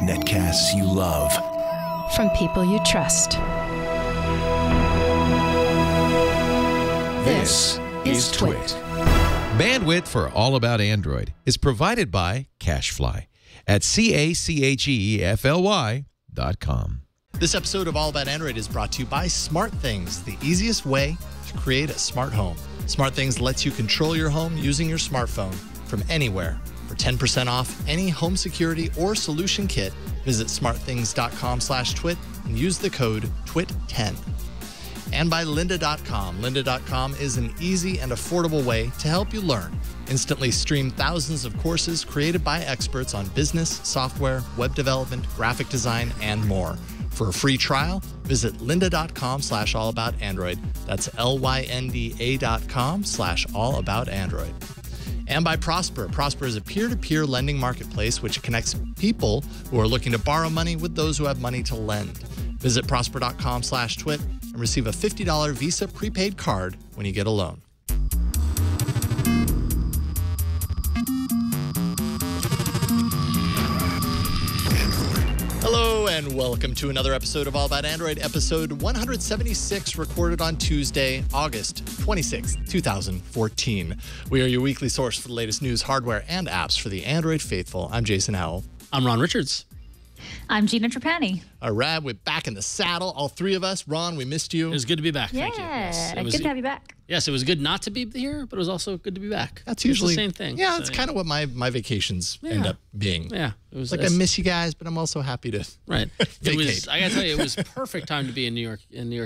Netcasts you love. From people you trust. This is Twit. Bandwidth for All About Android is provided by CacheFly at CACHEFLY.com. This episode of All About Android is brought to you by SmartThings, the easiest way to create a smart home. SmartThings lets you control your home using your smartphone from anywhere. For 10% off any home security or solution kit, visit smartthings.com/twit and use the code TWIT10. And by lynda.com. Lynda.com is an easy and affordable way to help you learn. Instantly stream thousands of courses created by experts on business, software, web development, graphic design, and more. For a free trial, visit lynda.com/allaboutandroid. That's LYNDA.com/allaboutandroid. And by Prosper. Prosper is a peer-to-peer lending marketplace which connects people who are looking to borrow money with those who have money to lend. Visit prosper.com/twit and receive a $50 Visa prepaid card when you get a loan. Hello and welcome to another episode of All About Android, episode 176, recorded on Tuesday, August 26, 2014. We are your weekly source for the latest news, hardware, and apps for the Android faithful. I'm Jason Howell. I'm Ron Richards. I'm Gina Trapani. All right, we're back in the saddle, all three of us. Ron, we missed you. It was good to be back. Yeah, Thank you. Yes, it was good to have you back. Yes, it was good not to be here, but it was also good to be back. That's usually the same thing. Yeah, that's kind of what my vacations end up being. Yeah, it was like I miss you guys, but I'm also happy to vacate. It was, I gotta tell you, it was perfect time to be in New York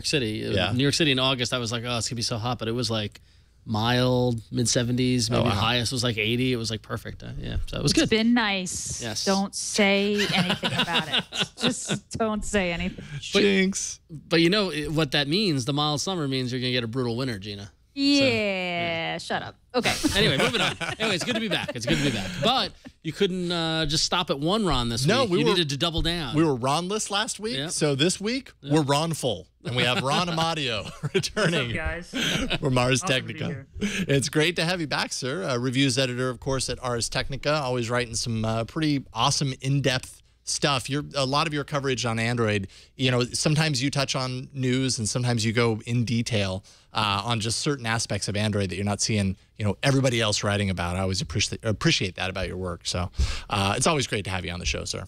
City. Yeah. New York City in August, I was like, oh, it's gonna be so hot, but it was like mild, mid-70s, maybe highest was like 80. It was like perfect. Yeah, so it was good. It's been nice. Yes. Don't say anything about it. Just don't say anything. Jinx. But you know what that means? The mild summer means you're gonna get a brutal winter, Gina. Yeah, shut up. Okay. Anyway, moving on. Anyway, it's good to be back. It's good to be back. But you couldn't just stop at one Ron this week. You needed to double down. We were Ron-less last week, so this week we're Ron-full. And we have Ron Amadeo returning. What's up, guys? From Ars Awesome Technica. It's great to have you back, sir. Reviews editor, of course, at Ars Technica, always writing some pretty awesome, in-depth stuff. A lot of your coverage on Android, you know, sometimes you touch on news and sometimes you go in detail on just certain aspects of Android that you're not seeing, you know, everybody else writing about. I always appreciate that about your work. So it's always great to have you on the show, sir.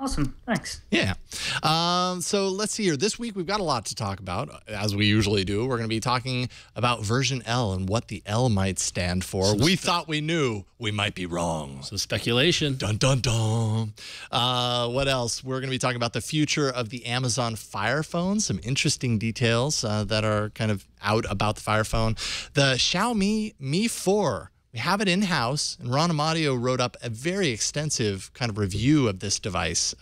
Awesome. Thanks. Yeah. So let's see here. This week, we've got a lot to talk about, as we usually do. We're going to be talking about version L and what the L might stand for. We thought we knew. We might be wrong. Some speculation. Dun, dun, dun. What else? We're going to be talking about the future of the Amazon Fire Phone. Some interesting details that are kind of out about the Fire Phone. The Xiaomi Mi4. We have it in-house, and Ron Amadeo wrote up a very extensive kind of review of this device,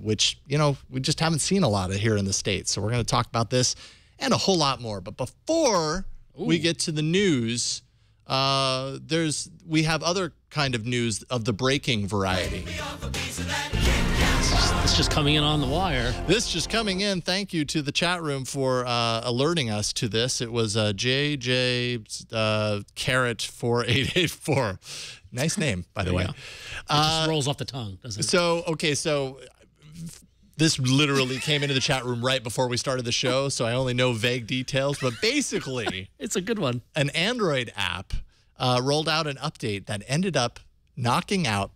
which, you know, we just haven't seen a lot of here in the States. So we're going to talk about this and a whole lot more. But before we get to the news, we have other kind of news of the breaking variety. It's just coming in on the wire. This just coming in. Thank you to the chat room for alerting us to this. It was JJ Carrot 4884. Nice name, by the way. It just rolls off the tongue, doesn't it? So this literally came into the chat room right before we started the show, so I only know vague details. But basically, it's a good one. An Android app rolled out an update that ended up blacking out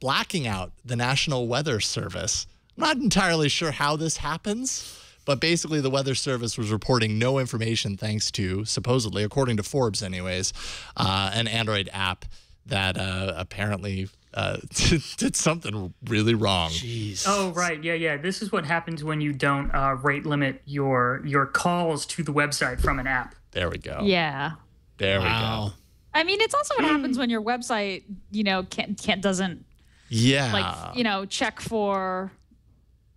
the National Weather Service. I'm not entirely sure how this happens, but basically the Weather Service was reporting no information thanks to, supposedly, according to Forbes anyways, an Android app that apparently did something really wrong. Jeez. Oh, right. Yeah. This is what happens when you don't rate limit your calls to the website from an app. There we go. Yeah. There we go. I mean, it's also what happens when your website, you know, doesn't like, you know, check for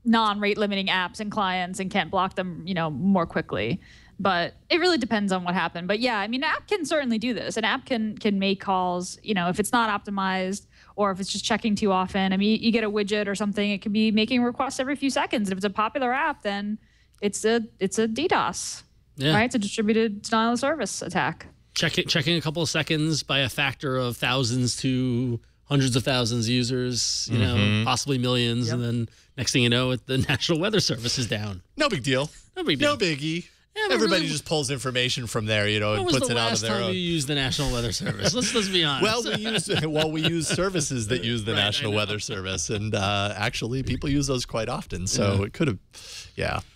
non-rate limiting apps and clients and can't block them, you know, more quickly. But it really depends on what happened. But yeah, I mean, an app can certainly do this. An app can make calls, you know, if it's not optimized or if it's just checking too often. I mean, you get a widget or something, it can be making requests every few seconds. If it's a popular app, then it's a DDoS, right? It's a distributed denial of service attack. Checking a couple of seconds by a factor of thousands to hundreds of thousands of users, you know, possibly millions, and then next thing you know, the National Weather Service is down. No big deal. No big deal. No biggie. Yeah, Everybody really, just pulls information from there, you know, and puts it out of their own. When was the last time you used the National Weather Service? Let's be honest. Well, we use services that use the National Weather Service, and actually, people use those quite often. So it could have,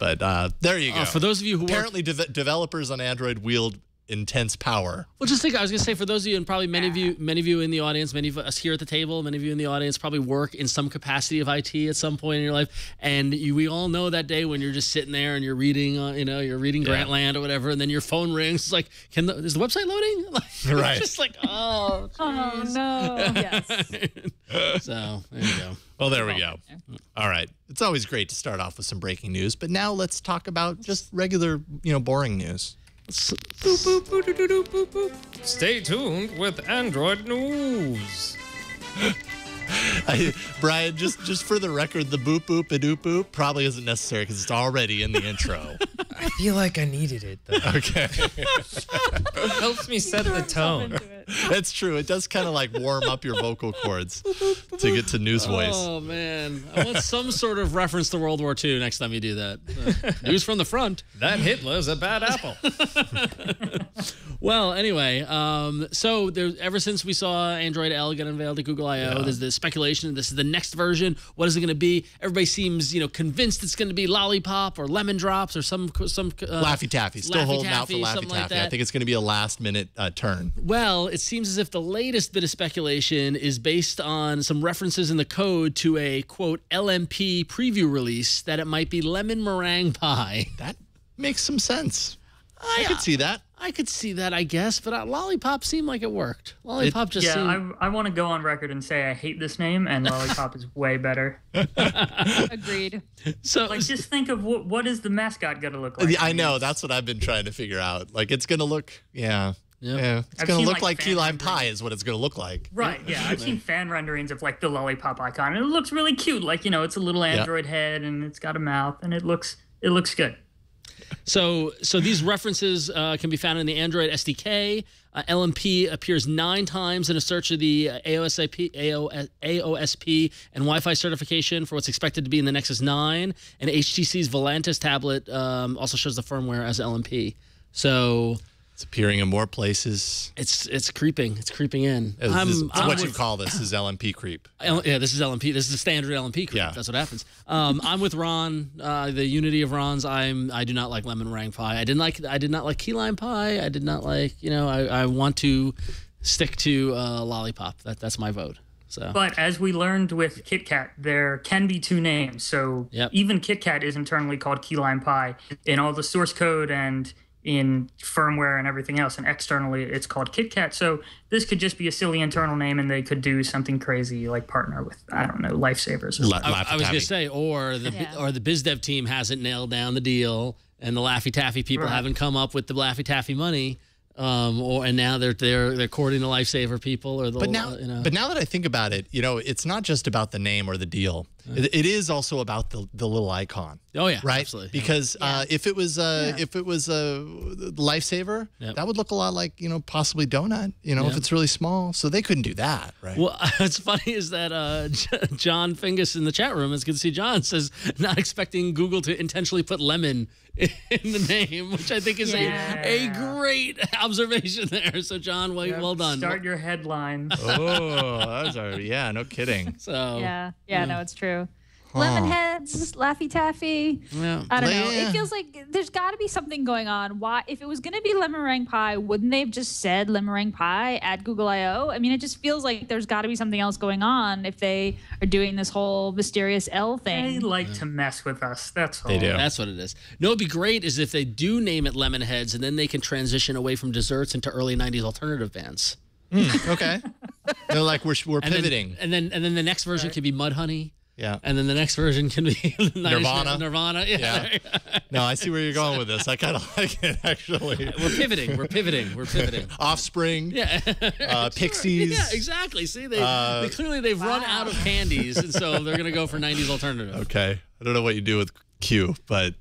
But there you go. For those of you who apparently developers on Android wield intense power. Well, just think, I was going to say, for those of you, and probably many of you in the audience, many of us here at the table, many of you in the audience probably work in some capacity of IT at some point in your life. And we all know that day when you're just sitting there and you're reading, you're reading Grantland or whatever, and then your phone rings. It's like, is the website loading? Right. It's just like, oh no. Yes. So, there you go. Well, there we go. All right. It's always great to start off with some breaking news, but now let's talk about just regular, boring news. Stay tuned with Android News. Brian, just for the record, the boop boop a doop boop probably isn't necessary because it's already in the intro. I feel like I needed it though. Okay. It helps me set the tone. That's true. It does kind of like warm up your vocal cords to get to news voice. Oh man, I want some sort of reference to World War II next time you do that. News from the front. That Hitler's a bad apple. Well, anyway, so ever since we saw Android L get unveiled at Google I/O, there's the speculation this is the next version. What is it going to be? Everybody seems, convinced it's going to be Lollipop or Lemon Drops or some Laffy Taffy. Still holding out for Laffy Taffy. Like I think it's going to be a last-minute turn. Well, it seems as if the latest bit of speculation is based on some references in the code to a quote LMP preview release that it might be lemon meringue pie. That makes some sense. I could see that. I could see that, I guess, but Lollipop seemed like it worked. Lollipop just seemed... I want to go on record and say I hate this name, and Lollipop is way better. Agreed. So, just think of what is the mascot going to look like? I know. That's what I've been trying to figure out. Like, it's going to look, Yeah. It's going to look like key lime pie is what it's going to look like. Right, yeah. I've seen fan renderings of, like, the Lollipop icon, and it looks really cute. Like, it's a little Android head, and it's got a mouth, and it looks good. So these references can be found in the Android SDK. LMP appears 9 times in a search of the AOSP and Wi-Fi certification for what's expected to be in the Nexus 9. And HTC's Volantis tablet also shows the firmware as LMP. So... It's appearing in more places. It's creeping. It's creeping in. What you call this is LMP creep. Yeah, this is LMP. This is the standard LMP creep. Yeah. That's what happens. I'm with Ron. The unity of Ron's. I do not like lemon meringue pie. I did not like key lime pie. I did not like. I want to stick to Lollipop. That's my vote. So. But as we learned with KitKat, there can be 2 names. So even KitKat is internally called key lime pie in all the source code and in firmware and everything else, and externally it's called KitKat. So this could just be a silly internal name, and they could do something crazy like partner with, I don't know, Lifesavers. I was going to say, or the BizDev team hasn't nailed down the deal, and the Laffy Taffy people haven't come up with the Laffy Taffy money. And now they're courting the Lifesaver people, or the. But now that I think about it, it's not just about the name or the deal. It is also about the little icon. Oh yeah, right. Absolutely. Because if it was a Lifesaver, that would look a lot like possibly Donut. If it's really small, so they couldn't do that, right? Well, what's funny is that John Fingus in the chat room, as good to see John, says not expecting Google to intentionally put lemon in the name, which I think is a great observation there. So John, well done. Start your headlines. Oh, no kidding. So no, it's true. Lemon heads, Laffy Taffy. Yeah. I don't know. It feels like there's got to be something going on. Why, if it was going to be lemon meringue pie, wouldn't they have just said lemon meringue pie at Google I/O? I mean, it just feels like there's got to be something else going on if they are doing this whole mysterious L thing. They like to mess with us. That's all. They do. That's what it is. No, it'd be great is if they do name it lemon heads, and then they can transition away from desserts into early '90s alternative bands. Okay. They're like we're pivoting, and then the next version could be Mud Honey. Yeah. And then the next version can be Nirvana. Nirvana. Yeah. No, I see where you're going with this. I kind of like it, actually. We're pivoting. Offspring. Yeah. Pixies. Yeah, exactly. See, they've run out of candies, and so they're going to go for 90s alternative. Okay. I don't know what you do with Q, but.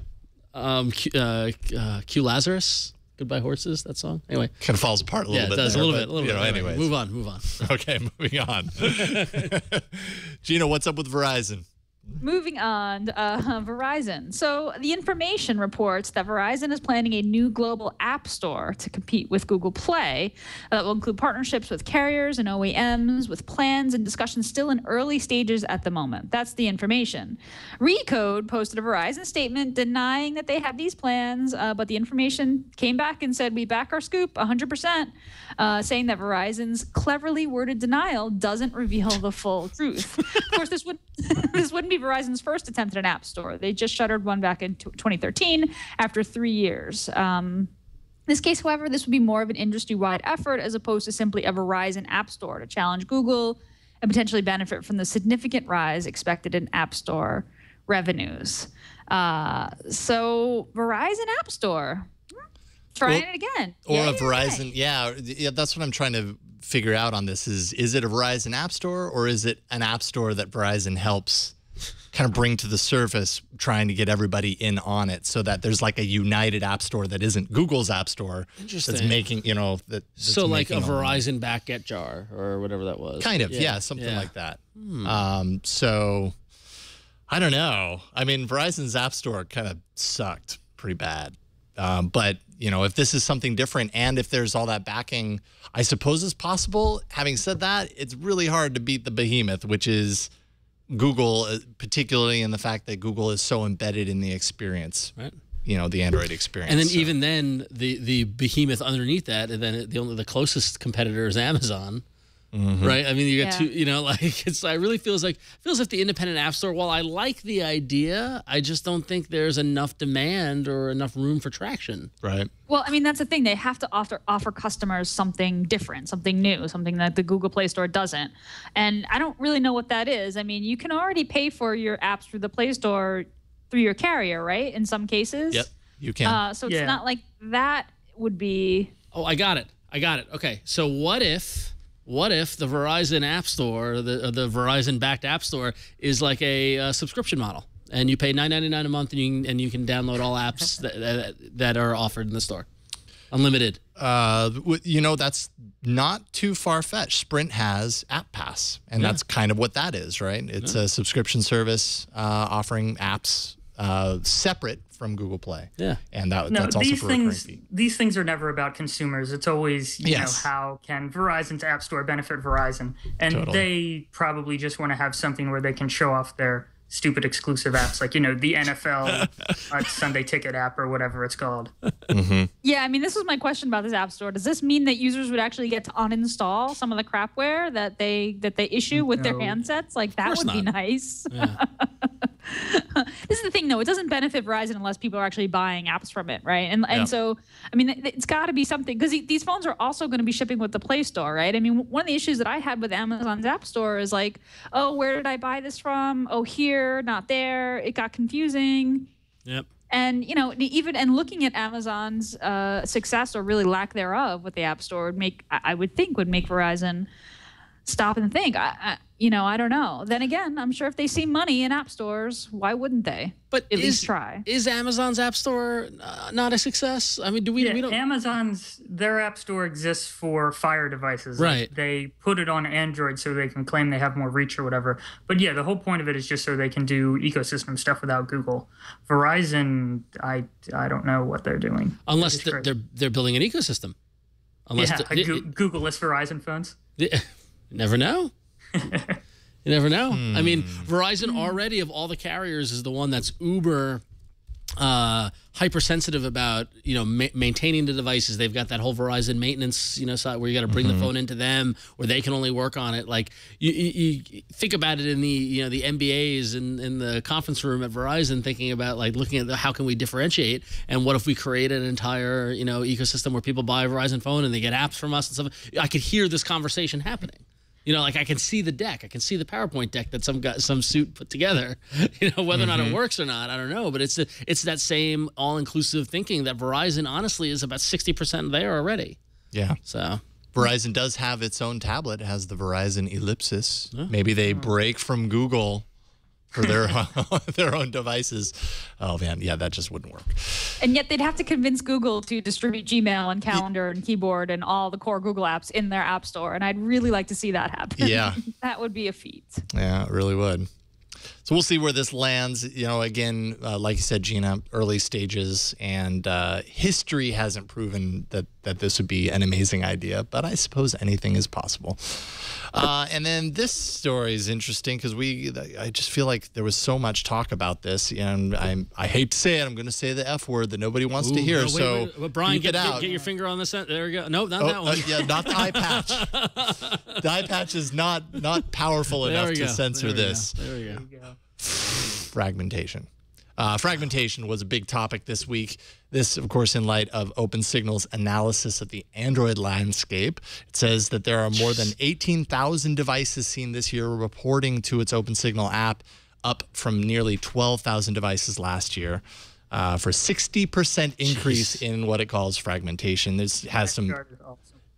Q Lazarus. Goodbye Horses, that song. Anyway. Kind of falls apart a little bit. Yeah, it does there, a little bit. Anyways. Move on. Okay, moving on. Gina, what's up with Verizon? Moving on, Verizon. So the information reports that Verizon is planning a new global app store to compete with Google Play that will include partnerships with carriers and OEMs, with plans and discussions still in early stages at the moment. That's the information. Recode posted a Verizon statement denying that they have these plans, but the information came back and said, we back our scoop 100%, saying that Verizon's cleverly worded denial doesn't reveal the full truth. Of course, this wouldn't be Verizon's first attempt at an app store. They just shuttered one back in 2013 after 3 years. In this case, however, this would be more of an industry-wide effort as opposed to simply a Verizon app store to challenge Google and potentially benefit from the significant rise expected in app store revenues. So Verizon App Store, trying it again. Or a Verizon, yeah, that's what I'm trying to figure out on this is it a Verizon App Store or is it an app store that Verizon helps kind of bring to the surface, trying to get everybody in on it so that there's like a united app store that isn't Google's app store that's making, that's like a Verizon back get jar or whatever that was. Kind of, yeah, something like that. So I don't know. I mean, Verizon's app store kind of sucked pretty bad. But, if this is something different and if there's all that backing, I suppose it's possible. Having said that, it's really hard to beat the behemoth, which is Google, particularly in the fact that Google is so embedded in the experience, right? The Android experience. And then even then, the behemoth underneath that, and then the closest competitor is Amazon. Right? I mean, you got two, I really feels like the independent app store, while I like the idea, I just don't think there's enough demand or enough room for traction. Right. Well, I mean, that's the thing. They have to offer customers something different, something new, something that the Google Play Store doesn't. And I don't really know what that is. I mean, you can already pay for your apps through the Play Store through your carrier, right? In some cases. Yep, you can. So it's not like that would be... Oh, I got it. Okay, so what if the Verizon App Store, the Verizon-backed App Store, is like a subscription model, and you pay $9.99 a month, and you can download all apps that are offered in the store, unlimited. That's not too far-fetched. Sprint has App Pass, and that's kind of what that is, right? It's a subscription service offering apps separate from Google Play. Yeah. And that's also for a recurring fee. These things are never about consumers. It's always, you know, how can Verizon's App Store benefit Verizon? And they probably just want to have something where they can show off their stupid exclusive apps, like, the NFL Sunday Ticket app or whatever it's called. Yeah, I mean, this was my question about this app store. Does this mean that users would actually get to uninstall some of the crapware that they issue with their handsets? Like, that would be nice. Yeah. This is the thing, though. It doesn't benefit Verizon unless people are actually buying apps from it, right? And so, I mean, it's got to be something, because these phones are also going to be shipping with the Play Store, right? I mean, one of the issues that I had with Amazon's App Store is like, oh, where did I buy this from? Oh, here, not there. It got confusing. Yep. And, even looking at Amazon's success or really lack thereof with the App Store I would think would make Verizon stop and think. I don't know. Then again, I'm sure if they see money in app stores, why wouldn't they? But at least try. Is Amazon's app store not a success? I mean, we don't. Their app store exists for Fire devices. Right. Like, they put it on Android so they can claim they have more reach or whatever. But yeah, the whole point of it is just so they can do ecosystem stuff without Google. Verizon, I don't know what they're doing. Unless they're building an ecosystem. Google-less Verizon phones. Never know. You never know. I mean, Verizon already, of all the carriers, is the one that's uber hypersensitive about maintaining the devices. They've got that whole Verizon maintenance side where you got to bring the phone into them, or they can only work on it. Like you think about it in the the MBAs in the conference room at Verizon, thinking about like looking at how can we differentiate, and what if we create an entire ecosystem where people buy a Verizon phone and they get apps from us and stuff. I could hear this conversation happening. Like I can see the deck. I can see the PowerPoint deck that some suit put together. Whether or not it works or not, I don't know. But it's that same all-inclusive thinking that Verizon, honestly, is about 60% there already. Yeah. So Verizon does have its own tablet. It has the Verizon Ellipsis. Maybe they break from Google for their their own devices. Oh man, yeah, that just wouldn't work. And yet they'd have to convince Google to distribute Gmail and Calendar and Keyboard and all the core Google apps in their app store. And I'd really like to see that happen. Yeah. That would be a feat. Yeah, it really would. So we'll see where this lands. Again, like you said, Gina, early stages, and history hasn't proven that this would be an amazing idea, but I suppose anything is possible. And then this story is interesting because I just feel like there was so much talk about this, and I hate to say it, I'm going to say the F word that nobody wants to hear. Wait. Brian, get your finger on this. There we go. No, not that one. Yeah, not the eye patch. The eye patch is not powerful enough to censor this. There we go. Fragmentation. Fragmentation was a big topic this week. This, of course, in light of OpenSignal's analysis of the Android landscape. It says that there are more than 18,000 devices seen this year reporting to its OpenSignal app, up from nearly 12,000 devices last year, for 60% increase in what it calls fragmentation. This has some...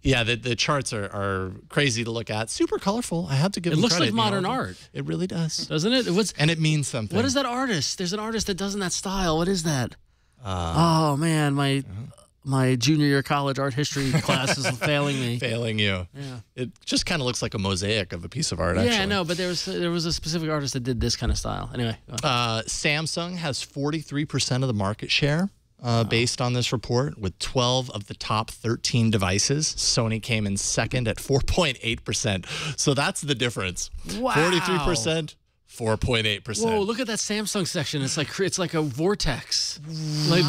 Yeah, the charts are crazy to look at. Super colorful. I have to give them credit. It looks like modern art. It really does. Doesn't it? And it means something. What is that artist? There's an artist that does in that style. What is that? Oh, man. My junior year college art history class is failing me. Failing you. Yeah. It just kind of looks like a mosaic of a piece of art, actually. Yeah, no, but there was a specific artist that did this kind of style. Anyway. Samsung has 43% of the market share. Based on this report, with 12 of the top 13 devices. Sony came in second at 4.8%. So that's the difference. Wow. 43%, 4.8%. Whoa, look at that Samsung section. It's like a vortex. Like,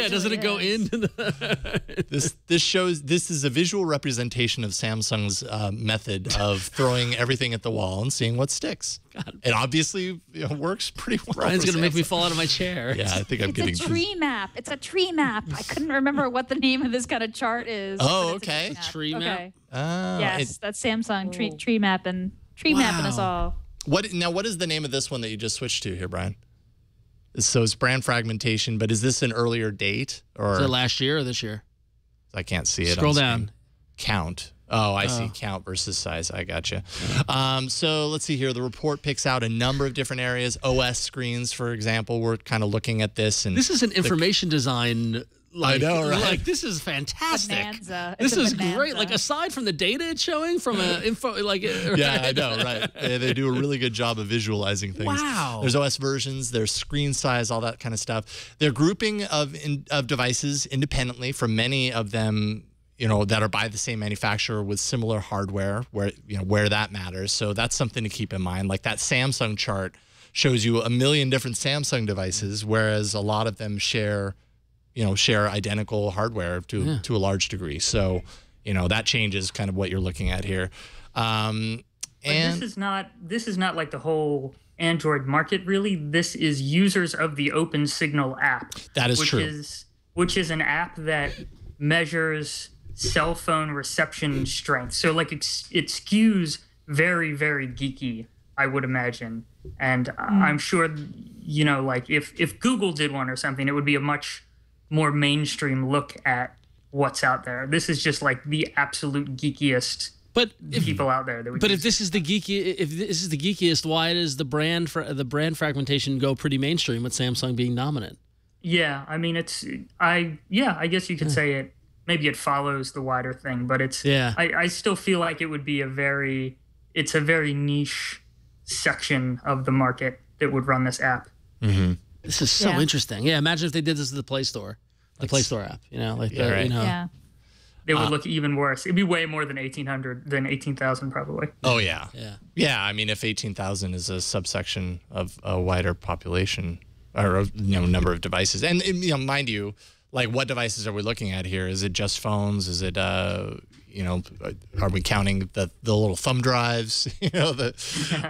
doesn't it go into the... This is a visual representation of Samsung's method of throwing everything at the wall and seeing what sticks. God. It obviously works pretty well. Brian's going to make me fall out of my chair. Yeah, I think I'm getting... It's a tree map. It's a tree map. I couldn't remember what the name of this kind of chart is. Oh, okay. Tree map? Okay. Yes, that's Samsung tree mapping us all. What is the name of this one that you just switched to here, Brian? So it's brand fragmentation, but is this an earlier date? Or is it last year or this year? I can't see it. Scroll down. Count. Oh, I see. Count versus size. I gotcha. So let's see here. The report picks out a number of different areas. OS screens, for example, we're kind of looking at this. And this is an information design. I know, right? Like, this is fantastic. This is great. Like, aside from the data it's showing from info, like... Right? Yeah, I know, right? They do a really good job of visualizing things. Wow. There's OS versions, there's screen size, all that kind of stuff. They're grouping of devices independently from many of them, that are by the same manufacturer with similar hardware, where that matters. So that's something to keep in mind. Like that Samsung chart shows you a million different Samsung devices, whereas a lot of them share identical hardware to a large degree. So, that changes kind of what you're looking at here. And this is not like the whole Android market, really. This is users of the OpenSignal app. That is true. Which is an app that measures cell phone reception strength. So like it skews very, very geeky, I would imagine. And I'm sure, like if Google did one or something, it would be a much more mainstream look at what's out there. This is just like the absolute geekiest people out there. If this is the geekiest, why does the brand fragmentation go pretty mainstream with Samsung being dominant? Yeah, I mean I guess you could say it. Maybe it follows the wider thing, but I still feel like it would be a very niche section of the market that would run this app. Mm-hmm. This is so interesting. Yeah, imagine if they did this to the Play Store, Play Store app. It would look even worse. It'd be way more than 18,000 probably. Oh yeah. Yeah. I mean, if 18,000 is a subsection of a wider population or number of devices, and mind you, like what devices are we looking at here? Is it just phones? Is it are we counting the little thumb drives? The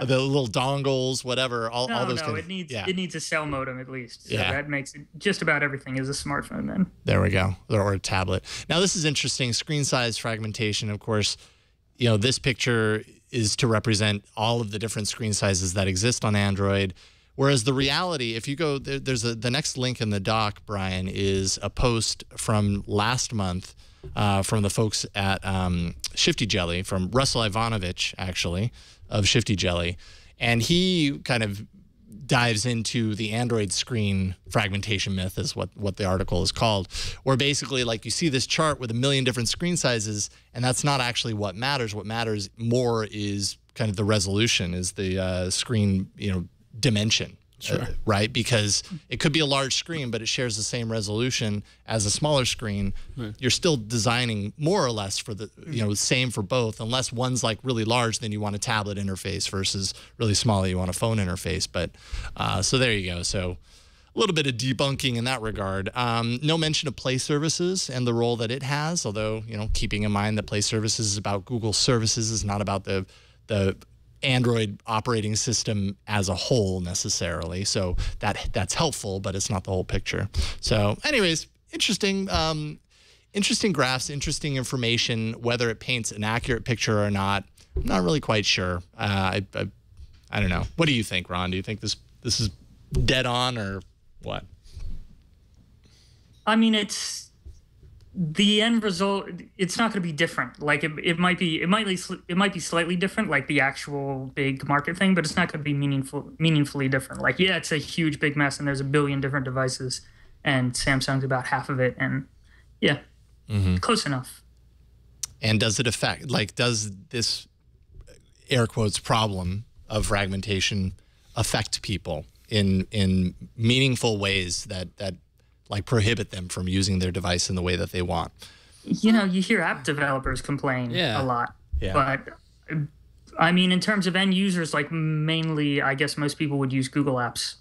little dongles, whatever. All those. No, it needs a cell modem at least. So that makes it just about everything is a smartphone then. There we go, or a tablet. Now this is interesting. Screen size fragmentation. Of course, this picture is to represent all of the different screen sizes that exist on Android. Whereas the reality, if you go, the next link in the doc, Brian, is a post from last month from the folks at Shifty Jelly, from Russell Ivanovich, actually, of Shifty Jelly. And he kind of dives into the Android screen fragmentation myth, is what the article is called, where basically like you see this chart with a million different screen sizes, and that's not actually what matters. What matters more is kind of the resolution, is the screen, dimension. Sure. Right? Because it could be a large screen, but it shares the same resolution as a smaller screen. Right. You're still designing more or less for the, same for both. Unless one's like really large, then you want a tablet interface, versus really small, you want a phone interface. But so there you go. So a little bit of debunking in that regard. No mention of Play Services and the role that it has, although, keeping in mind that Play Services is about Google services, is not about the Android operating system as a whole necessarily. So that's helpful, but it's not the whole picture. So anyways, interesting graphs, interesting information. Whether it paints an accurate picture or not, I'm not really quite sure. I don't know. What do you think, Ron? Do you think this is dead on or what? I mean, the end result, it's not going to be different. Like it might be slightly different, like the actual big market thing, but it's not going to be meaningfully different. Like, yeah, it's a huge big mess, and there's a billion different devices, and Samsung's about half of it, and yeah, close enough. And does it affect, like, does this air quotes problem of fragmentation affect people in meaningful ways that like prohibit them from using their device in the way that they want? You hear app developers complain a lot. Yeah. But I mean, in terms of end users, like mainly, I guess most people would use Google Apps.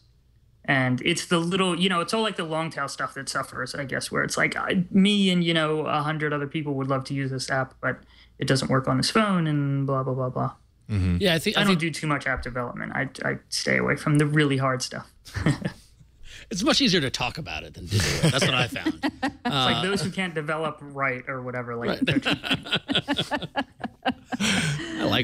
And it's the little, it's all like the long tail stuff that suffers, I guess, where it's like me and, 100 other people would love to use this app, but it doesn't work on this phone and blah, blah, blah, blah. Mm-hmm. Yeah, I don't do too much app development. I stay away from the really hard stuff. It's much easier to talk about it than to do it. That's what I found. It's like those who can't develop right or whatever. Like,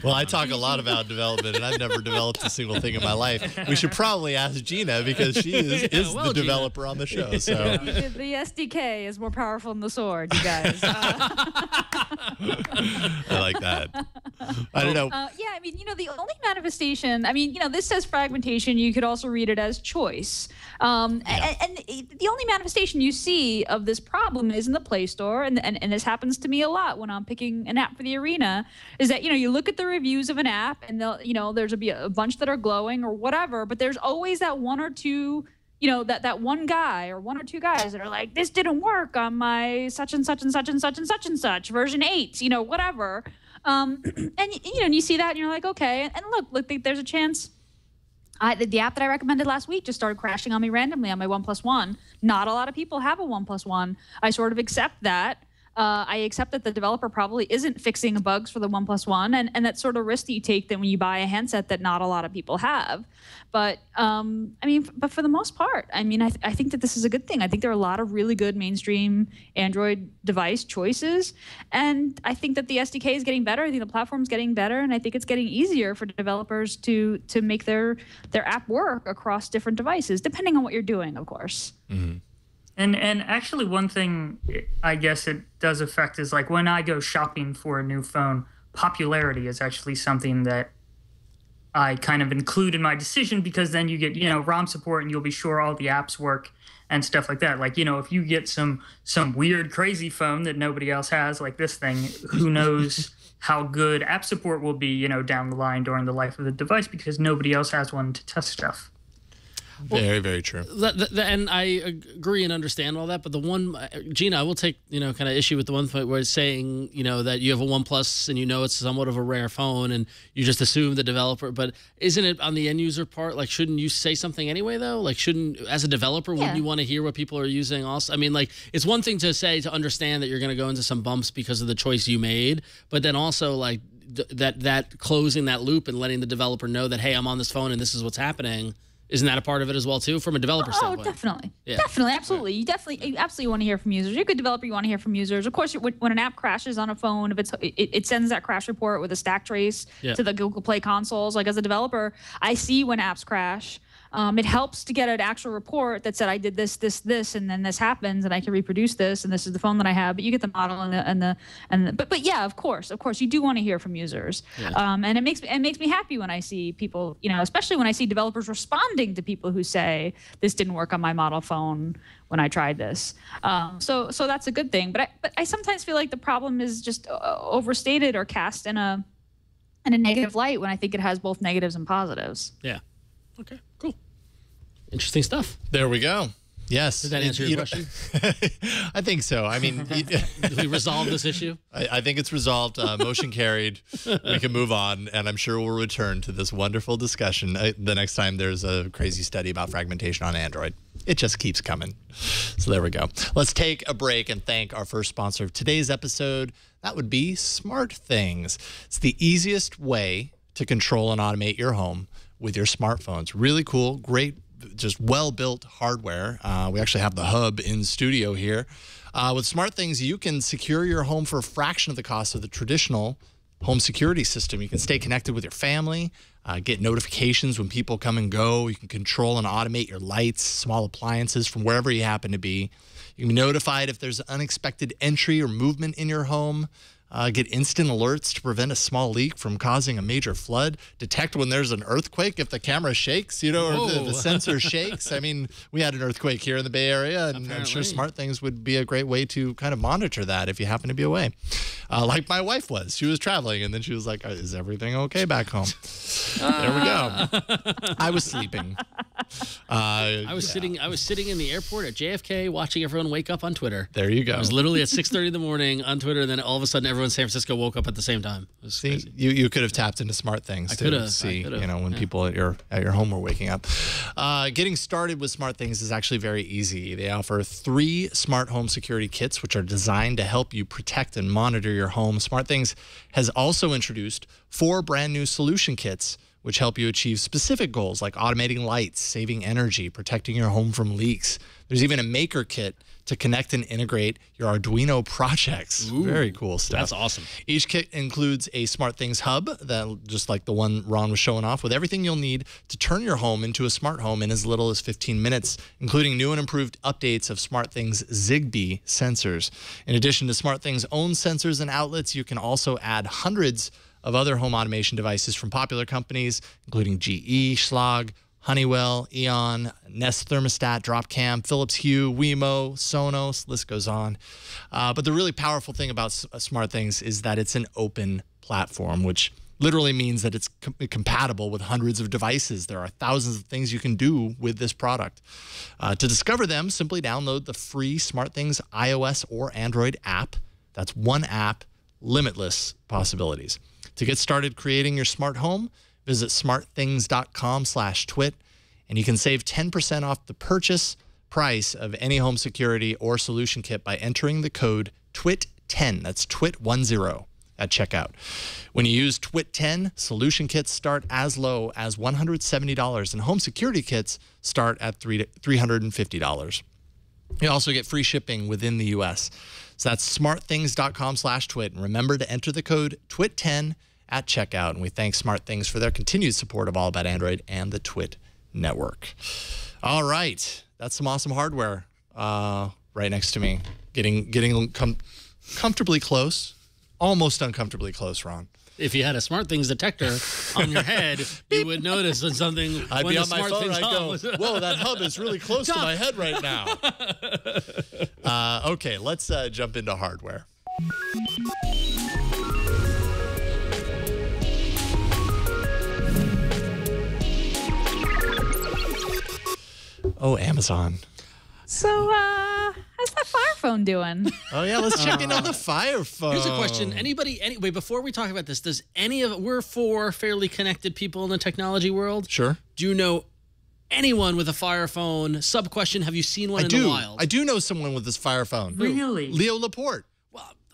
I talk a lot about development, and I've never developed a single thing in my life. We should probably ask Gina, because she is the developer on the show. So the SDK is more powerful than the sword, you guys. I like that. I don't know. Yeah, I mean, the only manifestation, this says fragmentation. You could also read it as choice. And the only manifestation you see of this problem is in the Play Store, and this happens to me a lot when I'm picking an app for the Arena, is that, you look at the reviews of an app, and there's be a bunch that are glowing or whatever, but there's always that one or two, that one guy or one or two guys that are like, this didn't work on my such and such and such and such and such and such version 8, whatever. And you see that and you're like, okay, and look, there's a chance. The app that I recommended last week just started crashing on me randomly on my OnePlus One. Not a lot of people have a OnePlus One. I sort of accept that. I accept that the developer probably isn't fixing bugs for the OnePlus One, and that sort of risk that you take that when you buy a handset that not a lot of people have. But but for the most part, I think that this is a good thing. I think there are a lot of really good mainstream Android device choices, and I think that the SDK is getting better. I think the platform's getting better, and I think it's getting easier for developers to make their app work across different devices, depending on what you're doing, of course. Mm-hmm. And actually, one thing I guess it does affect is, like, when I go shopping for a new phone, popularity is actually something that I kind of include in my decision, because then you get, ROM support, and you'll be sure all the apps work and stuff like that. Like, if you get some weird, crazy phone that nobody else has, like this thing, who knows how good app support will be, down the line during the life of the device, because nobody else has one to test stuff. Very, very true. And I agree and understand all that. But the one, Gina, I will take, kind of issue with the one point where it's saying, that you have a OnePlus and it's somewhat of a rare phone and you just assume the developer. But isn't it on the end user part? Like, shouldn't you say something anyway, though? Like, as a developer, wouldn't you want to hear what people are using also? It's one thing to say, to understand that you're going to go into some bumps because of the choice you made. But then also, like, that closing that loop and letting the developer know that, hey, I'm on this phone and this is what's happening. Isn't that a part of it as well, too, from a developer standpoint? Oh, definitely. Yeah. Definitely, absolutely. You absolutely want to hear from users. You're a good developer, you want to hear from users. Of course, when an app crashes on a phone, if it sends that crash report with a stack trace to the Google Play consoles. Like, as a developer, I see when apps crash. It helps to get an actual report that said I did this, and then this happens, and I can reproduce this, and this is the phone that I have. But you get the model but yeah, of course, you do want to hear from users, and it makes me happy when I see people, especially when I see developers responding to people who say this didn't work on my model phone when I tried this. So that's a good thing. But I sometimes feel like the problem is just overstated or cast in a negative light when I think it has both negatives and positives. Yeah. Okay, cool. Interesting stuff. There we go. Yes. Did that answer your question? I think so. I mean, did we resolve this issue? I think it's resolved. Motion carried. We can move on, and I'm sure we'll return to this wonderful discussion the next time there's a crazy study about fragmentation on Android. It just keeps coming. So there we go. Let's take a break and thank our first sponsor of today's episode. That would be SmartThings. It's the easiest way to control and automate your home with your smartphones. Really cool, great, just well-built hardware. We actually have the hub in studio here. With SmartThings, you can secure your home for a fraction of the cost of the traditional home security system. You can stay connected with your family, get notifications when people come and go. You can control and automate your lights, small appliances from wherever you happen to be. You can be notified if there's unexpected entry or movement in your home. Get instant alerts to prevent a small leak from causing a major flood. Detect when there's an earthquake if the camera shakes, or the sensor shakes. I mean, we had an earthquake here in the Bay Area, and I'm sure SmartThings would be a great way to kind of monitor that if you happen to be away. Like my wife was. She was traveling, and then she was like, is everything okay back home? There we go. I was sleeping. I was sitting in the airport at JFK watching everyone wake up on Twitter. There you go. I was literally at 6:30 in the morning on Twitter, and then all of a sudden everyone in San Francisco woke up at the same time. It was crazy. You could have tapped into SmartThings to see when people at your home were waking up. Getting started with SmartThings is actually very easy. They offer 3 smart home security kits, which are designed to help you protect and monitor your home. SmartThings has also introduced 4 brand new solution kits, which help you achieve specific goals like automating lights, saving energy, protecting your home from leaks. There's even a maker kit to connect and integrate your Arduino projects. Ooh, very cool stuff. That's awesome. Each kit includes a SmartThings hub, that just like the one Ron was showing off, with everything you'll need to turn your home into a smart home in as little as 15 minutes, including new and improved updates of SmartThings Zigbee sensors. In addition to SmartThings' own sensors and outlets, you can also add hundreds of other home automation devices from popular companies, including GE, Schlage, Honeywell, Eon, Nest Thermostat, Dropcam, Philips Hue, Wemo, Sonos, list goes on. But the really powerful thing about SmartThings is that it's an open platform, which literally means that it's compatible with hundreds of devices. There are thousands of things you can do with this product. To discover them, simply download the free SmartThings iOS or Android app. That's one app, limitless possibilities. To get started creating your smart home, visit smartthings.com/twit, and you can save 10% off the purchase price of any home security or solution kit by entering the code TWIT10. That's TWIT10 at checkout. When you use TWIT10, solution kits start as low as $170, and home security kits start at $350. You also get free shipping within the U.S. So that's smartthings.com/twit. And remember to enter the code TWIT10 at checkout. And we thank SmartThings for their continued support of All About Android and the TWIT network. All right. That's some awesome hardware right next to me. Getting comfortably close. Almost uncomfortably close, Ron. If you had a SmartThings detector on your head, you would notice when something. I'd be on my phone. I'd go, "Whoa, that hub is really close to my head right now." Okay, let's jump into hardware. Oh, Amazon. So, how's that Fire Phone doing? Oh, yeah, let's check in on the Fire Phone. Here's a question. Anyway, before we talk about this, does we're 4 fairly connected people in the technology world. Sure. Do you know anyone with a Fire Phone? Sub-question, have you seen one in the wild? I do know someone with this Fire Phone. Really? Leo Laporte.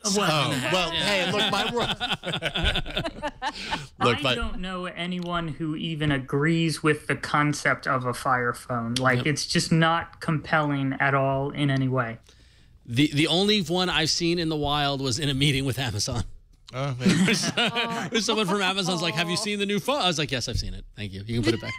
Hey, look, I don't know anyone who even agrees with the concept of a Fire Phone. Like, it's just not compelling at all in any way. The only one I've seen in the wild was in a meeting with Amazon. Oh, There's someone from Amazon's like, have you seen the new phone? I was like, yes, I've seen it. Thank you. You can put it back.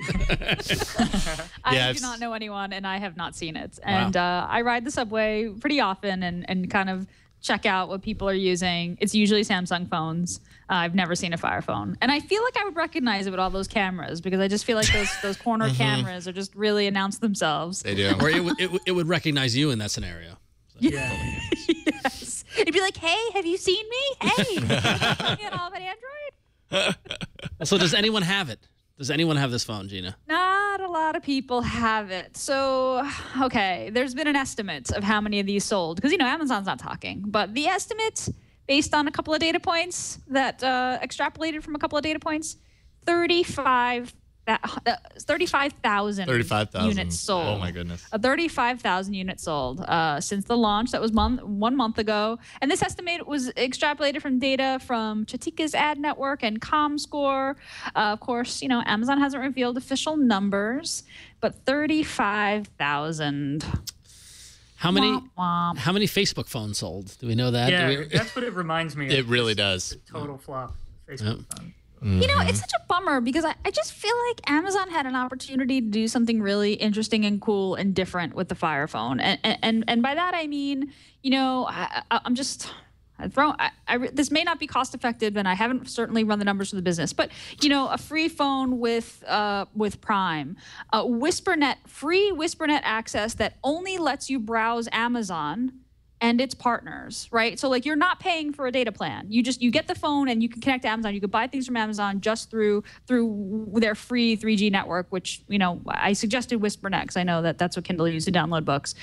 I do not know anyone, and I have not seen it. And I ride the subway pretty often and kind of check out what people are using. It's usually Samsung phones. I've never seen a Fire phone. And I feel like I would recognize it with all those cameras because I just feel like those corner cameras are just really announce themselves. They do. Or it would recognize you in that scenario. So. Yeah. Yes. It'd be like, hey, have you seen me? Hey, you know, an Android? So does anyone have it? Does anyone have this phone, Gina? Not a lot of people have it. So, okay, there's been an estimate of how many of these sold because, you know, Amazon's not talking. But the estimate, based on a couple of data points that extrapolated from a couple of data points, 35,000 units sold. Oh, my goodness. 35,000 units sold since the launch. That was 1 month ago. And this estimate was extrapolated from data from Chatika's ad network and ComScore. Of course, you know, Amazon hasn't revealed official numbers, but 35,000. How many Womp womp. How many Facebook phones sold? Do we know that? Yeah, that's what it reminds me of. It really does. Total flop Facebook phone. You know, it's such a bummer because I just feel like Amazon had an opportunity to do something really interesting and cool and different with the Fire phone. And by that, I mean, you know, I'm just this may not be cost effective, and I haven't certainly run the numbers for the business, but, you know, a free phone with Prime, free WhisperNet access that only lets you browse Amazon and its partners, right? So like you're not paying for a data plan. You get the phone and you can connect to Amazon. You can buy things from Amazon just through their free 3G network, which, you know, I suggested WhisperNet because I know that's what Kindle used to download books.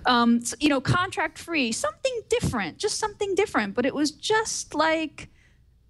So, you know, contract free, something different, just something different. But it was just like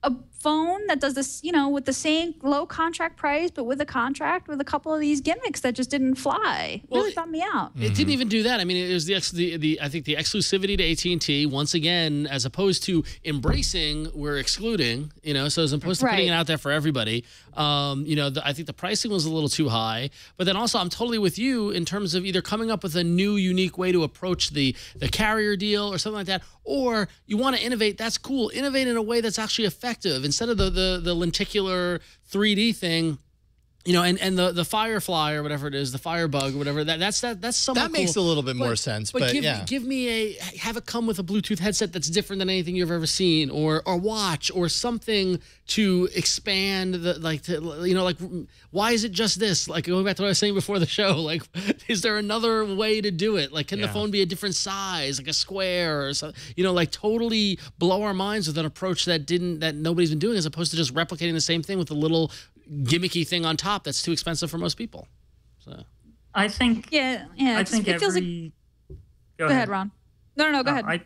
a phone that does this, you know, with the same low contract price, but with a contract with a couple of these gimmicks that just didn't fly. Really bummed me out. It didn't even do that. I mean, it was I think the exclusivity to AT&T, once again, as opposed to embracing, we're excluding, you know, so as opposed to putting it out there for everybody, you know, I think the pricing was a little too high. But then also, I'm totally with you in terms of either coming up with a new, unique way to approach the carrier deal or something like that, or you want to innovate, that's cool. Innovate in a way that's actually effective. Instead of the lenticular 3D thing, you know, and the Firefly or whatever it is, the Firebug or whatever, that's somewhat that makes cool. a little bit more sense. But give me have it come with a Bluetooth headset that's different than anything you've ever seen, or watch, or something to expand why is it just this? Like going back to what I was saying before the show, like is there another way to do it? Like can the phone be a different size, like a square or something? You know, like totally blow our minds with an approach that nobody's been doing, as opposed to just replicating the same thing with a little gimmicky thing on top that's too expensive for most people. So I think I think it feels like. Go ahead, Ron. No, go ahead.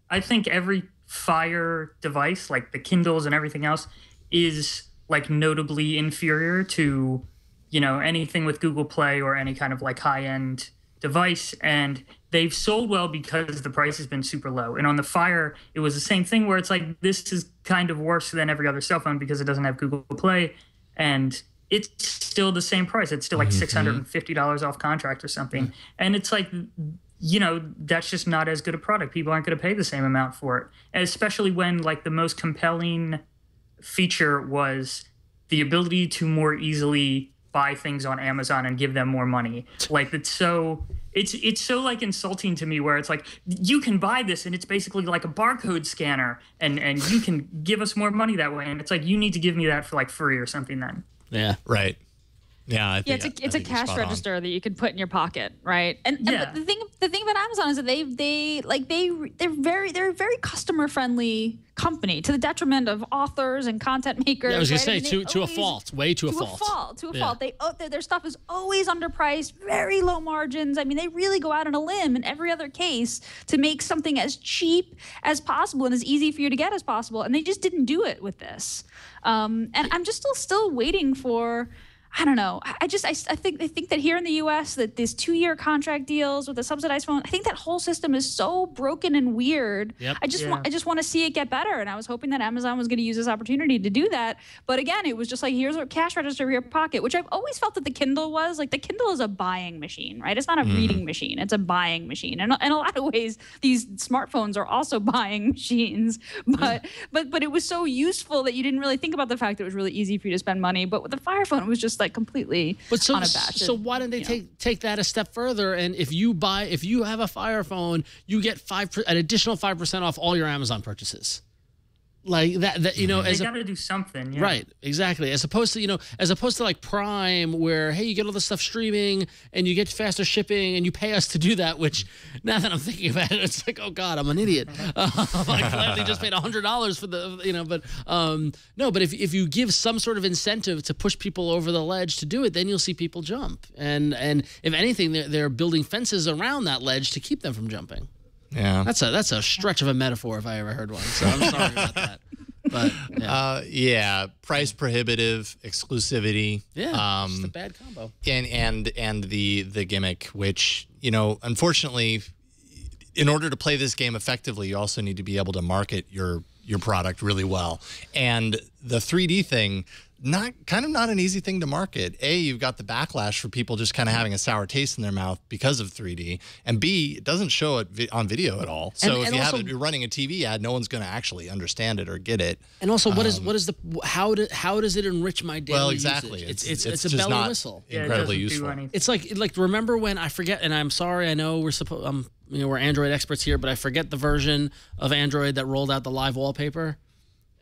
I think every Fire device, like the Kindles and everything else, is like notably inferior to, you know, anything with Google Play or any kind of like high-end device, and they've sold well because the price has been super low. And on the Fire, it was the same thing where it's like, this is kind of worse than every other cell phone because it doesn't have Google Play, and it's still the same price. It's still like $650 off contract or something. And it's like, you know, that's just not as good a product. People aren't going to pay the same amount for it, and especially when like the most compelling feature was the ability to more easily buy things on Amazon and give them more money. Like it's so like insulting to me where it's like, you can buy this and it's basically like a barcode scanner and you can give us more money that way. And it's like, you need to give me that for like free or something then. Yeah. Right. Yeah, I think it's a cash register that you can put in your pocket, right? And but the thing about Amazon is that they're a very customer friendly company, to the detriment of authors and content makers. Yeah, I was gonna say to a fault, way to a fault. To a fault. Their stuff is always underpriced, very low margins. I mean, they really go out on a limb in every other case to make something as cheap as possible and as easy for you to get as possible, and they just didn't do it with this. And I'm just still waiting for. I don't know. I think that here in the U.S. that these 2-year contract deals with a subsidized phone, I think that whole system is so broken and weird. Yep. I just want to see it get better, and I was hoping that Amazon was going to use this opportunity to do that. But again, it was just like, here's a cash register for your pocket, which I've always felt that the Kindle was. Like, the Kindle is a buying machine, right? It's not a reading machine. It's a buying machine. And in a lot of ways, these smartphones are also buying machines. But it was so useful that you didn't really think about the fact that it was really easy for you to spend money. But with the Fire Phone, it was just like completely unabashed. So why didn't they take that a step further? And if you have a Fire Phone, you get an additional 5% off all your Amazon purchases. Like that you know, they got to do something, yeah. Right? Exactly. As opposed to like Prime, where hey, you get all this stuff streaming and you get faster shipping and you pay us to do that. Which now that I'm thinking about it, it's like, oh God, I'm an idiot. I gladly just paid $100 for the but no. But if you give some sort of incentive to push people over the ledge to do it, then you'll see people jump. And if anything, they're building fences around that ledge to keep them from jumping. Yeah, that's a stretch of a metaphor if I ever heard one. So I'm sorry about that. But yeah, price prohibitive, exclusivity. Yeah, just a bad combo. And the gimmick, which unfortunately, in order to play this game effectively, you also need to be able to market your product really well. And the 3D thing, not an easy thing to market. A, you've got the backlash for people just kind of having a sour taste in their mouth because of 3D, and B, it doesn't show it on video at all. So if you're running a TV ad, no one's going to actually understand it or get it. And also, how does it enrich my daily Well, exactly. Usage? It's a belly whistle. Incredibly useful. It's like remember when I forget, and I'm sorry, I know we're Android experts here, but I forget the version of Android that rolled out the live wallpaper.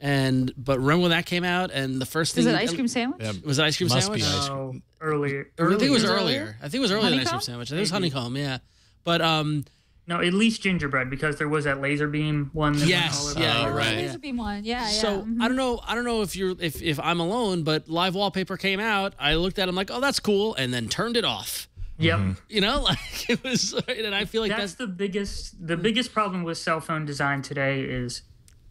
But remember when that came out, and the first thing was it ice cream sandwich? Yeah, was it ice cream sandwich? No, earlier. I think it was earlier. I think it was earlier than ice cream sandwich. I think it was honeycomb. Yeah, but no, at least gingerbread, because there was that laser beam one. Yes, yeah, you're right. Laser beam one, yeah. So I don't know if I'm alone, but live wallpaper came out. I looked at it, I'm like, oh, that's cool, and then turned it off. Yep. Like it was, and I feel like that's the biggest problem with cell phone design today is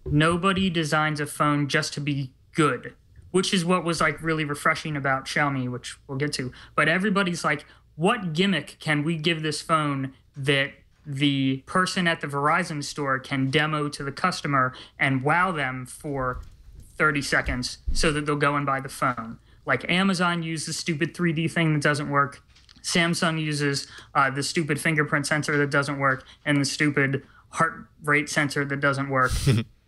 nobody designs a phone just to be good, which is what was like really refreshing about Xiaomi, which we'll get to. But everybody's like, what gimmick can we give this phone that the person at the Verizon store can demo to the customer and wow them for 30 seconds so that they'll go and buy the phone? Like Amazon used the stupid 3D thing that doesn't work. Samsung uses the stupid fingerprint sensor that doesn't work and the stupid heart rate sensor that doesn't work.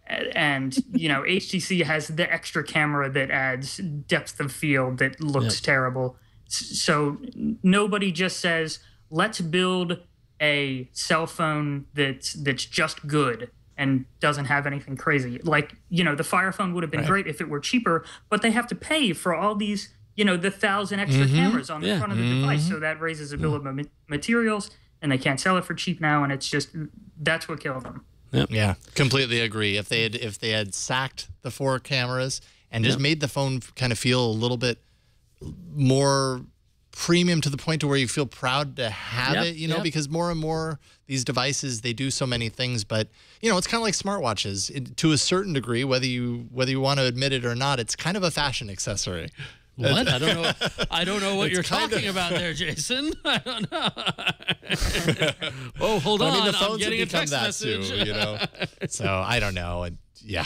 And HTC has the extra camera that adds depth of field that looks terrible. So nobody just says, let's build a cell phone that's just good and doesn't have anything crazy. Like, the Fire Phone would have been great if it were cheaper, but they have to pay for all these, the 1,000 extra cameras on the front of the device. So that raises a bill of materials, and they can't sell it for cheap now. And it's just, that's what killed them. Yep. Yeah, completely agree. If they had sacked the 4 cameras and just made the phone kind of feel a little bit more premium to the point to where you feel proud to have it, because more and more these devices, they do so many things, but it's kind of like smartwatches to a certain degree, whether you want to admit it or not. It's kind of a fashion accessory. What? I don't know what you're talking about there, Jason. I don't know. Oh, hold on. I mean, the phones I'm getting a text that message. Too, So I don't know. And yeah.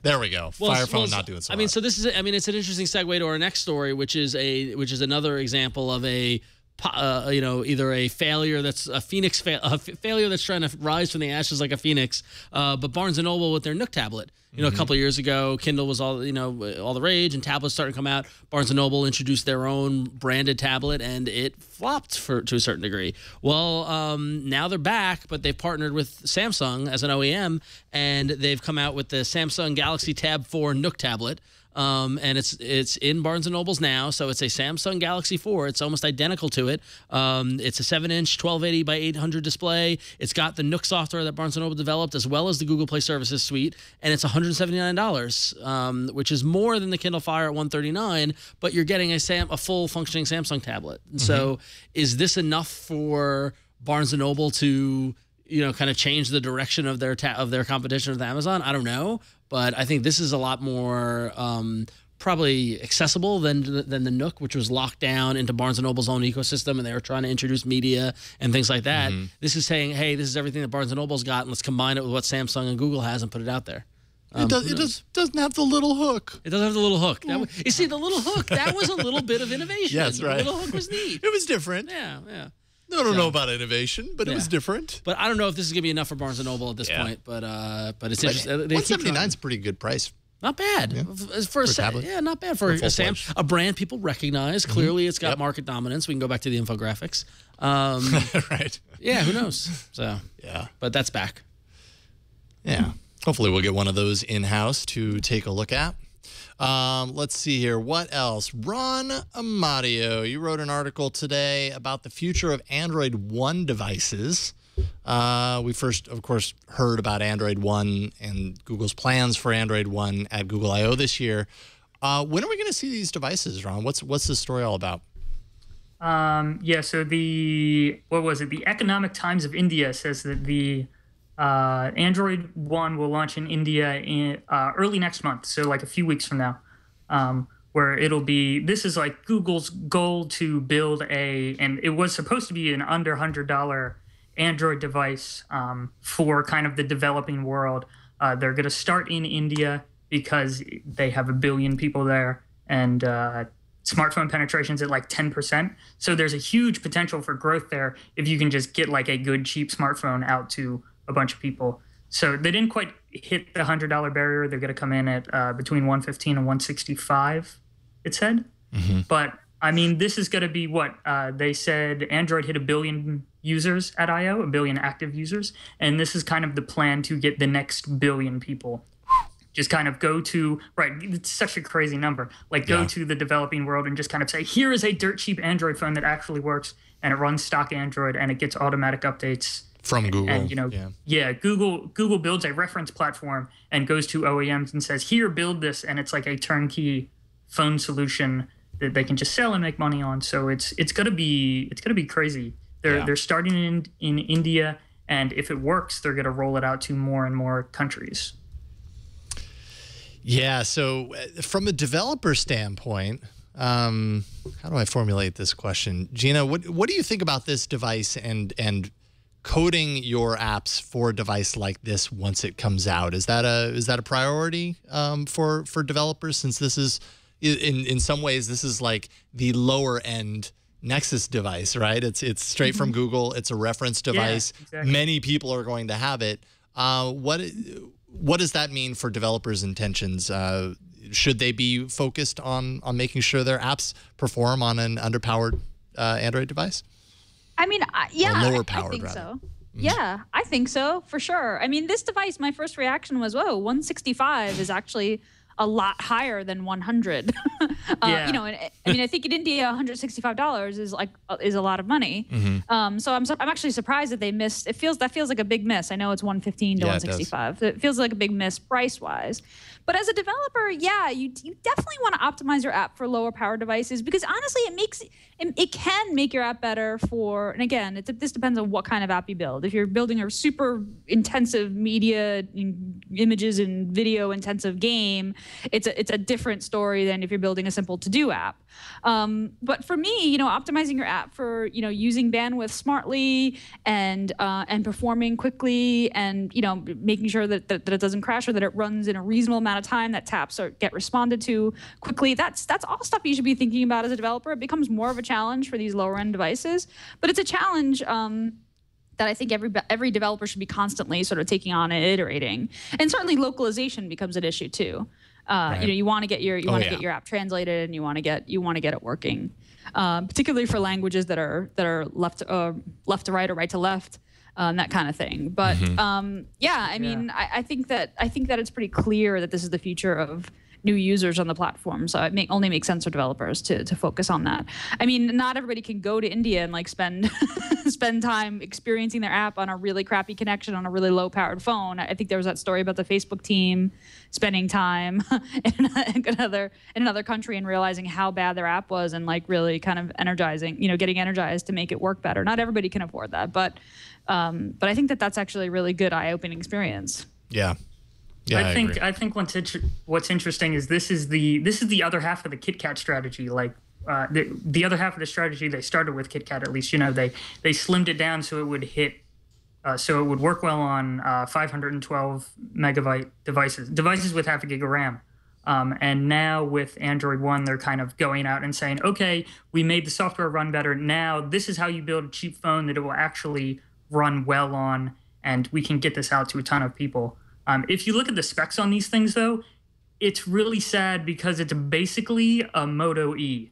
There we go. Fire Phone not doing so. I mean, so this is. I mean, it's an interesting segue to our next story, which is another example of either a failure that's a failure that's trying to rise from the ashes like a phoenix. But Barnes & Noble with their Nook tablet. A couple of years ago, Kindle was all the rage, and tablets started to come out. Barnes & Noble introduced their own branded tablet, and it flopped to a certain degree. Well, now they're back, but they've partnered with Samsung as an OEM, and they've come out with the Samsung Galaxy Tab 4 Nook tablet. And it's in Barnes & Noble's now, so it's a Samsung Galaxy 4. It's almost identical to it. It's a 7-inch 1280 by 800 display. It's got the Nook software that Barnes & Noble developed, as well as the Google Play Services suite, and it's $179, which is more than the Kindle Fire at $139, but you're getting a full functioning Samsung tablet. So is this enough for Barnes & Noble to kind of change the direction of their competition with Amazon? I don't know. But I think this is a lot more probably accessible than the Nook, which was locked down into Barnes & Noble's own ecosystem, and they were trying to introduce media and things like that. This is saying, hey, this is everything that Barnes & Noble's got, and let's combine it with what Samsung and Google has and put it out there. It doesn't have the little hook. It doesn't have the little hook. You see, the little hook, that was a little bit of innovation. Yes, right. The little hook was neat. It was different. Yeah. I don't know about innovation, but it was different. But I don't know if this is going to be enough for Barnes & Noble at this point, but it's interesting. $179 is a pretty good price. Not bad. Yeah. For a tablet. Yeah, not bad for a brand people recognize. Clearly, it's got market dominance. We can go back to the infographics. Right. Yeah, who knows? So, yeah. But that's back. Yeah. Hopefully we'll get one of those in-house to take a look at. Let's see here. What else? Ron Amadeo, you wrote an article today about the future of Android One devices. We first, of course, heard about Android One and Google's plans for Android One at Google I/O this year. When are we going to see these devices, Ron? What's the story all about? So the Economic Times of India says that the Android One will launch in India in early next month, so like a few weeks from now, where this is like Google's goal to build and it was supposed to be an under $100 Android device for kind of the developing world. They're going to start in India because they have 1 billion people there, and smartphone penetration's at like 10%. So there's a huge potential for growth there if you can just get like a good, cheap smartphone out to a bunch of people. So they didn't quite hit the $100 barrier. They're going to come in at between $115 and $165, it said. But I mean, this is going to be what they said. Android hit 1 billion users at I/O, 1 billion active users, and this is kind of the plan to get the next 1 billion people. Just kind of go to, it's such a crazy number, like go to the developing world and just kind of say, here is a dirt cheap Android phone that actually works, and it runs stock Android, and it gets automatic updates from Google. And Google builds a reference platform and goes to OEMs and says, here, build this, and it's like a turnkey phone solution that they can just sell and make money on. So it's gonna be crazy. They're starting in India, and if it works, they're gonna roll it out to more and more countries. Yeah. So from a developer standpoint, how do I formulate this question, Gina? What do you think about this device and coding your apps for a device like this once it comes out? Is that a priority for developers, since this is in some ways this is like the lower end Nexus device, right? It's straight from Google. It's a reference device. Yeah, exactly. Many people are going to have it. What does that mean for developers' intentions? Should they be focused on making sure their apps perform on an underpowered Android device? I mean, lower powered, I think rather. so. Yeah, I think so, for sure. I mean, this device, my first reaction was, whoa, 165 is actually a lot higher than 100. You know, and I mean, I think in India, $165 is a lot of money. So I'm actually surprised that they missed. That feels like a big miss. I know it's 115 to 165. It feels like a big miss price wise. But as a developer, you definitely want to optimize your app for lower power devices, because honestly, it can make your app better for, and again, this depends on what kind of app you build. If you're building a super intensive media, images and video intensive game, it's a different story than if you're building a simple to-do app. But for me, optimizing your app for using bandwidth smartly and performing quickly, and making sure that it doesn't crash, or that it runs in a reasonable amount of time, that taps or get responded to quickly. That's all stuff you should be thinking about as a developer. It becomes more of a challenge for these lower end devices, but it's a challenge that I think every developer should be constantly sort of taking on and iterating. And certainly localization becomes an issue too. Right. You want to get your get your app translated, and you want to get it working, particularly for languages that are left to right or right to left. That kind of thing. But I mean, I think that it's pretty clear that this is the future of new users on the platform. So it only makes sense for developers to focus on that. I mean, not everybody can go to India and spend time experiencing their app on a really crappy connection on a really low powered phone. I think there was that story about the Facebook team spending time in another country and realizing how bad their app was, and really kind of energizing, getting energized to make it work better. Not everybody can afford that, but I think that's actually a really good eye-opening experience. Yeah. Yeah, I think what's interesting is this is the other half of the KitKat strategy. Like the other half of the strategy, they started with KitKat. At least they slimmed it down so it would hit. So it would work well on 512 megabyte devices with half a gig of RAM. And now with Android One, they're kind of going out and saying, okay, we made the software run better. Now this is how you build a cheap phone that it will actually run well on, and we can get this out to a ton of people. If you look at the specs on these things, though, it's really sad because it's basically a Moto E,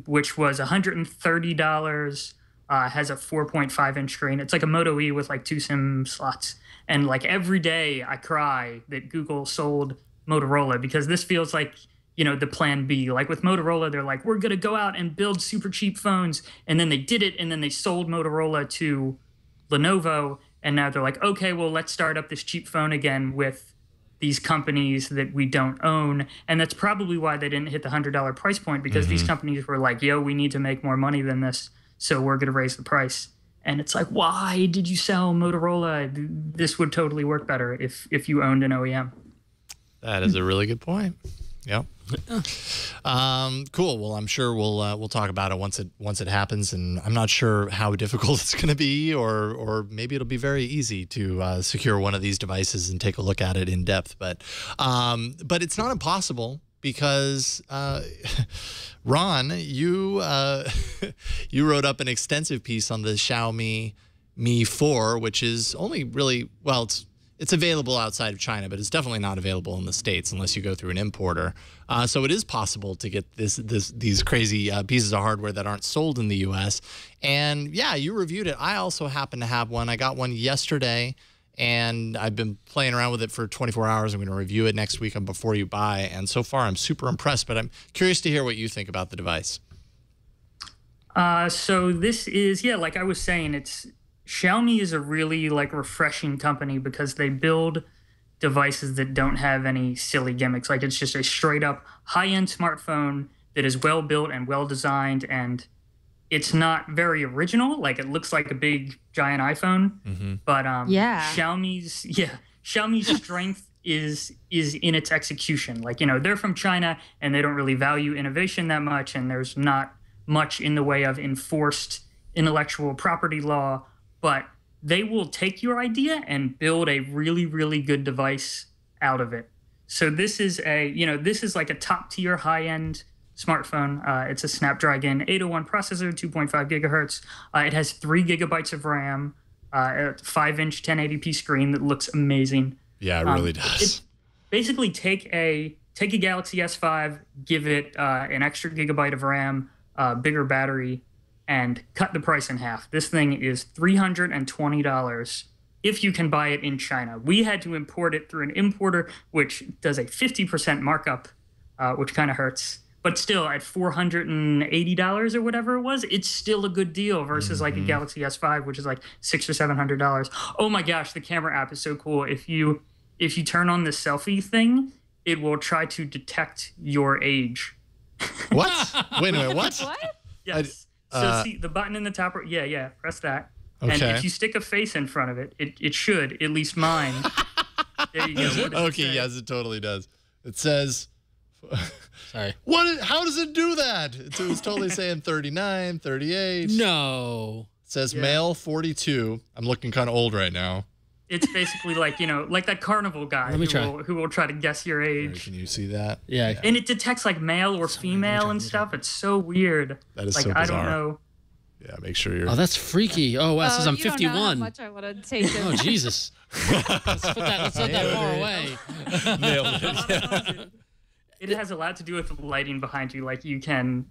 which was $130, has a 4.5-inch screen. It's like a Moto E with like 2 SIM slots. And like every day I cry that Google sold Motorola, because this feels like, the plan B. Like with Motorola, they're like, we're going to go out and build super cheap phones. And then they did it, and then they sold Motorola to Lenovo. And now they're like, okay, well, let's start up this cheap phone again with these companies that we don't own. And that's probably why they didn't hit the $100 price point, because these companies were like, yo, we need to make more money than this, so we're going to raise the price. And it's like, why did you sell Motorola? This would totally work better if you owned an OEM. That is a really good point. Yep. Cool. Well, I'm sure we'll talk about it once it happens, and I'm not sure how difficult it's going to be, or maybe it'll be very easy to secure one of these devices and take a look at it in depth. But it's not impossible, because Ron, you you wrote up an extensive piece on the Xiaomi Mi4, which is only really, well, it's available outside of China, but it's definitely not available in the States unless you go through an importer. So it is possible to get these crazy pieces of hardware that aren't sold in the U.S. And yeah, you reviewed it. I also happen to have one. I got one yesterday, and I've been playing around with it for 24 hours. I'm going to review it next week on Before You Buy. And so far, I'm super impressed, but I'm curious to hear what you think about the device. So this is, like I was saying, Xiaomi is a really refreshing company, because they build devices that don't have any silly gimmicks. Like, it's just a straight up high-end smartphone that is well built and well designed, and it's not very original. Like, it looks like a big giant iPhone, but Xiaomi's strength is in its execution. Like, they're from China, and they don't really value innovation that much, and there's not much in the way of enforced intellectual property law. But they will take your idea and build a really, really good device out of it. So this is like a top-tier high-end smartphone. It's a Snapdragon 801 processor, 2.5 gigahertz. It has 3 gigabytes of RAM, a 5-inch 1080p screen that looks amazing. Yeah, it really does. Basically, take a Galaxy S5, give it an extra gigabyte of RAM, bigger battery, and cut the price in half. This thing is $320 if you can buy it in China. We had to import it through an importer, which does a 50% markup, which kind of hurts. But still, at $480 or whatever it was, it's still a good deal versus like a Galaxy S5, which is like $600 or $700. Oh my gosh, the camera app is so cool. If you turn on the selfie thing, it will try to detect your age. What? Wait a minute, what? What? Yes. So see the button in the top, yeah, press that. Okay. And if you stick a face in front of it, it should, at least mine. There you go. Okay, yes, it totally does. It says, sorry. How does it do that? It was totally saying 39, 38. No. It says male 42. I'm looking kind of old right now. It's basically like, like that carnival guy who will try to guess your age. Can you see that? Yeah. And it detects like male or female and stuff. It's so weird. That is like, so bizarre. I don't know. Yeah, make sure you're... Oh, that's freaky. Oh, wow, says I'm 51. You don't know how much I want to take this. Oh, Jesus. Let's set that far away. Nailed it. Yeah. It has a lot to do with the lighting behind you. Like, you can...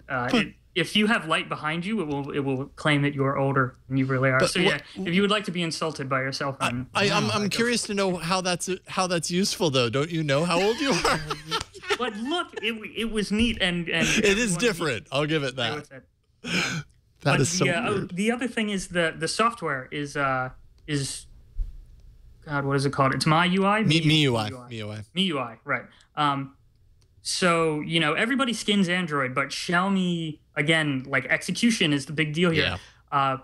if you have light behind you, it will claim that you're older than you really are. But so if you would like to be insulted by your cell phone, I'm curious to know how that's useful, though. Don't you know how old you are? But look, it was neat, and it is different. I'll give it that. That is so weird. The other thing is the software is God, what is it called? It's MIUI. MIUI, right. So, everybody skins Android, but Xiaomi, again, like execution is the big deal here. Yeah.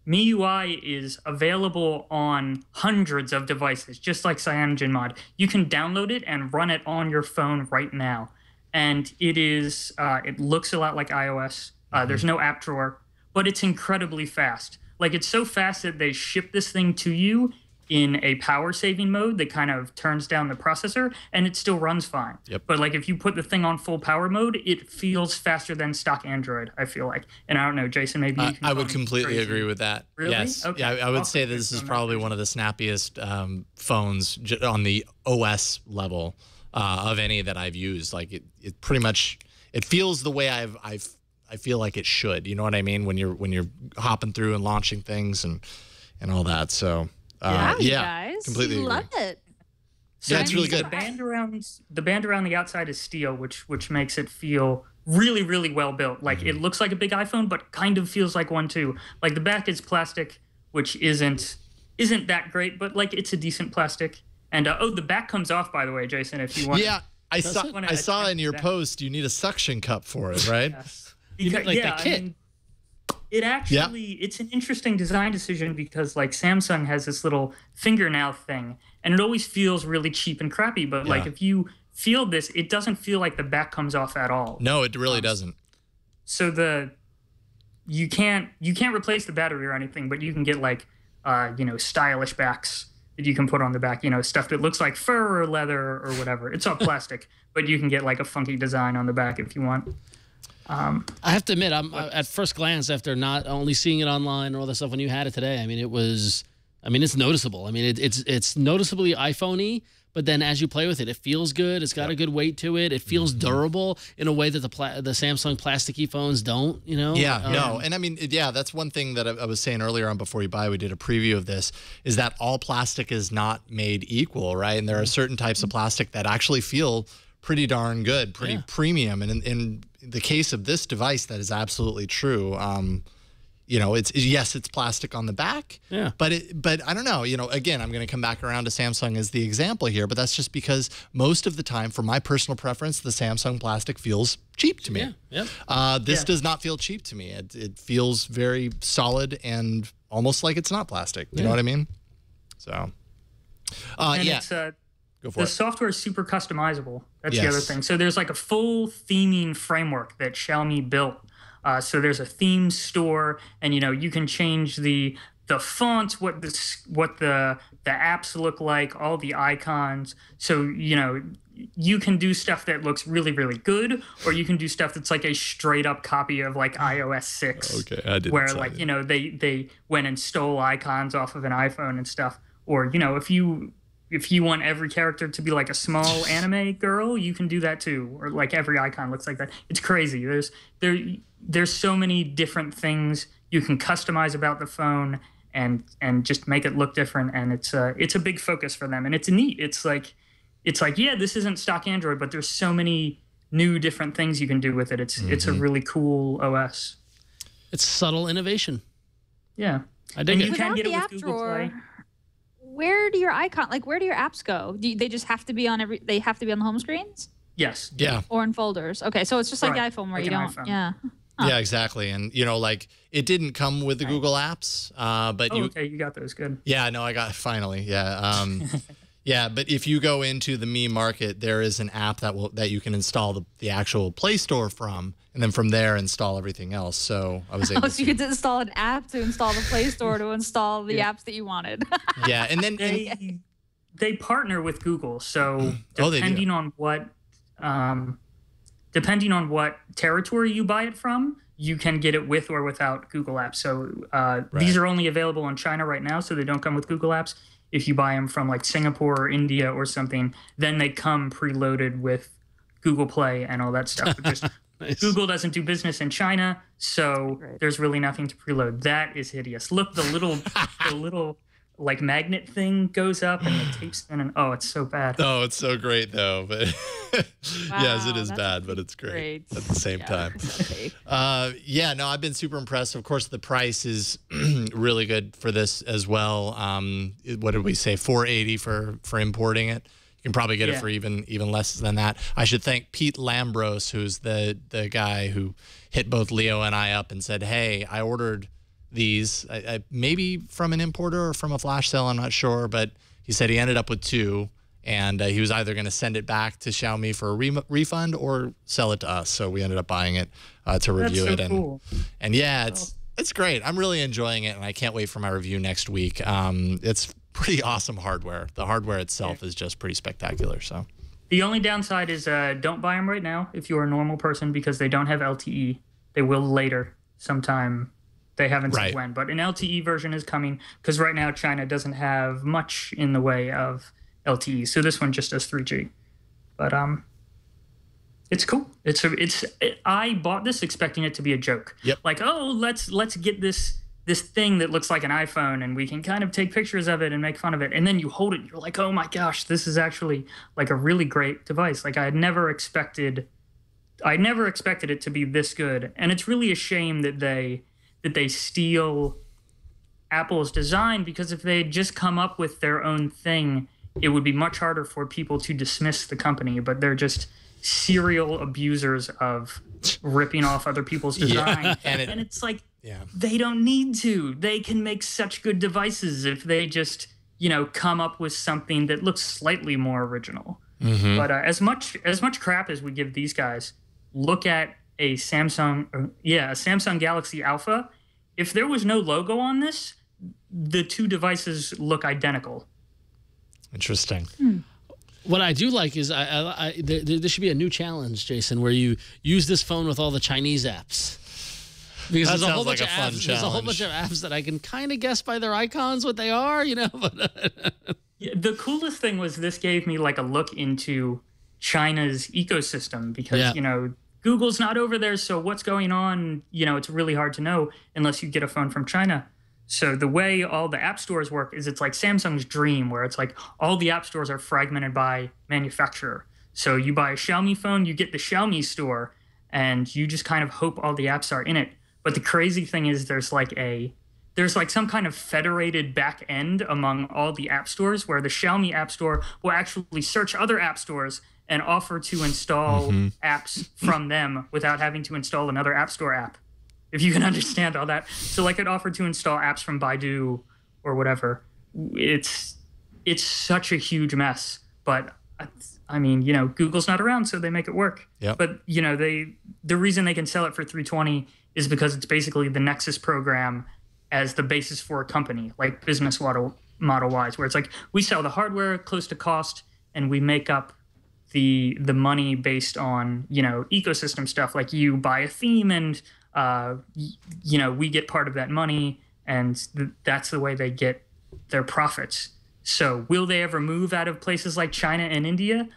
MIUI is available on hundreds of devices, just like CyanogenMod. You can download it and run it on your phone right now. And it is, it looks a lot like iOS. There's no app drawer, but it's incredibly fast. Like, it's so fast that they ship this thing to you in a power saving mode that kind of turns down the processor, and it still runs fine. Yep. But like, if you put the thing on full power mode, it feels faster than stock Android, I feel like. And I don't know, Jason, maybe you can I would completely agree with that. Really? Yes. Okay. Yeah, I would say that this is probably one of the snappiest phones on the OS level of any that I've used. Like, it pretty much, it feels the way I feel like it should. You know what I mean? When you're hopping through and launching things and all that. So guys, completely agree. love it. Yeah, it's really good. The band around the outside is steel, which makes it feel really, really well built. Like, it looks like a big iPhone, but kind of feels like one too. Like, the back is plastic, which isn't that great, but like, it's a decent plastic. And the back comes off, by the way, Jason, if you want. Yeah, I saw in your post you need a suction cup for it, right? Yes. Like the kit. I mean, it actually, it's an interesting design decision because, like, Samsung has this little fingernail thing, and it always feels really cheap and crappy. But like, if you feel this, it doesn't feel like the back comes off at all. No, it really doesn't. So you can't replace the battery or anything, but you can get like stylish backs that you can put on the back. Stuff that looks like fur or leather or whatever. It's all plastic, but you can get like a funky design on the back if you want. I have to admit, I'm at first glance, after not only seeing it online and all that stuff, when you had it today, I mean, it's noticeable. I mean, it's noticeably iPhone-y, but then as you play with it, it feels good. It's got a good weight to it. It feels durable in a way that the Samsung plasticky phones don't, Yeah, no. And I mean, that's one thing that I was saying earlier on before you buy, we did a preview of this, is that all plastic is not made equal, right? And there are certain types of plastic that actually feel pretty darn good, pretty premium. And in the case of this device, that is absolutely true. It's plastic on the back, but I don't know. Again, I'm going to come back around to Samsung as the example here, but that's just because most of the time, for my personal preference, the Samsung plastic feels cheap to me. This does not feel cheap to me. It feels very solid and almost like it's not plastic. You know what I mean? So, it's, go for the it. software is super customizable. That's the other thing. So there's like a full theming framework that Xiaomi built. So there's a theme store, and you can change the fonts, what the apps look like, all the icons. So you can do stuff that looks really, really good, or you can do stuff that's like a straight up copy of like iOS 6. Okay, I didn't. Where like they went and stole icons off of an iPhone and stuff. Or if you want every character to be like a small anime girl, you can do that too. Or like every icon looks like that. It's crazy. There's so many different things you can customize about the phone and just make it look different. And it's a big focus for them. And it's neat. It's like, this isn't stock Android, but there's so many new different things you can do with it. It's a really cool OS. It's subtle innovation. Yeah. I dig it. You can get it with Google Play. Where do your apps go? They just have to be on they have to be on the home screens? Yes. Yeah. Or in folders. Okay, so it's just like the iPhone where like you don't. iPhone. Yeah. Yeah, exactly. And like, it didn't come with the Google apps, but you got those. Good. Yeah, no, I got finally. Yeah. Yeah, but if you go into the Mi Market, there is an app that you can install the actual Play Store from, and then from there install everything else. So I was able so you could install an app to install the Play Store to install the apps that you wanted. Yeah, and then they partner with Google, so depending on what territory you buy it from, you can get it with or without Google Apps. So these are only available in China right now, so they don't come with Google Apps. If you buy them from like Singapore or India or something, then they come preloaded with Google Play and all that stuff. But just nice. Google doesn't do business in China, so there's really nothing to preload. That is hideous. Look, the little like magnet thing goes up and the tape's spinning. Oh, it's so bad. Oh, it's so great though. But yes, it is bad, but it's great at the same time. No, I've been super impressed. Of course, the price is really good for this as well. What did we say? $480 for importing it. You can probably get it for even less than that. I should thank Pete Lambros, who's the guy who hit both Leo and I up and said, "Hey, I ordered these, maybe from an importer or from a flash sale, I'm not sure, but he said he ended up with 2, and he was either going to send it back to Xiaomi for a refund or sell it to us. So we ended up buying it to review it. That's so cool. And yeah, it's great. I'm really enjoying it, and I can't wait for my review next week. It's pretty awesome hardware. The hardware itself is just pretty spectacular. So the only downside is don't buy them right now if you're a normal person, because they don't have LTE. They will later sometime. They haven't said when, but an LTE version is coming, because right now China doesn't have much in the way of LTE. So this one just does 3G. But it's cool. I bought this expecting it to be a joke. Yep. Like, oh, let's get this thing that looks like an iPhone, and we can kind of take pictures of it and make fun of it. And then you hold it, and you're like, oh my gosh, this is actually like a really great device. Like I never expected it to be this good. And it's really a shame that they steal Apple's design, because if they had just come up with their own thing, it would be much harder for people to dismiss the company. But they're just serial abusers of ripping off other people's design. Yeah. And it's like, they don't need to. They can make such good devices if they just, come up with something that looks slightly more original. Mm-hmm. But as much crap as we give these guys, look at a Samsung Galaxy Alpha. If there was no logo on this, the 2 devices look identical. Interesting. What I do like is there should be a new challenge, Jason, where you use this phone with all the Chinese apps. Because there's a whole bunch of apps. There's a whole bunch of apps that I can kind of guess by their icons what they are, But the coolest thing was this gave me like a look into China's ecosystem, because Google's not over there, so what's going on? It's really hard to know unless you get a phone from China. So the way all the app stores work is it's like Samsung's dream, where it's like all the app stores are fragmented by manufacturer. So you buy a Xiaomi phone, you get the Xiaomi store, and you just kind of hope all the apps are in it. But the crazy thing is there's like some kind of federated back end among all the app stores, where the Xiaomi app store will actually search other app stores and offer to install apps from them without having to install another app store app. If you can understand all that. So like it offered to install apps from Baidu or whatever. It's such a huge mess. But I mean, Google's not around, so they make it work. Yep. But the reason they can sell it for $320 is because it's basically the Nexus program as the basis for a company, like business model wise, where it's like we sell the hardware close to cost and we make up the money based on ecosystem stuff. Like you buy a theme and we get part of that money, and that's the way they get their profits. So will they ever move out of places like China and India?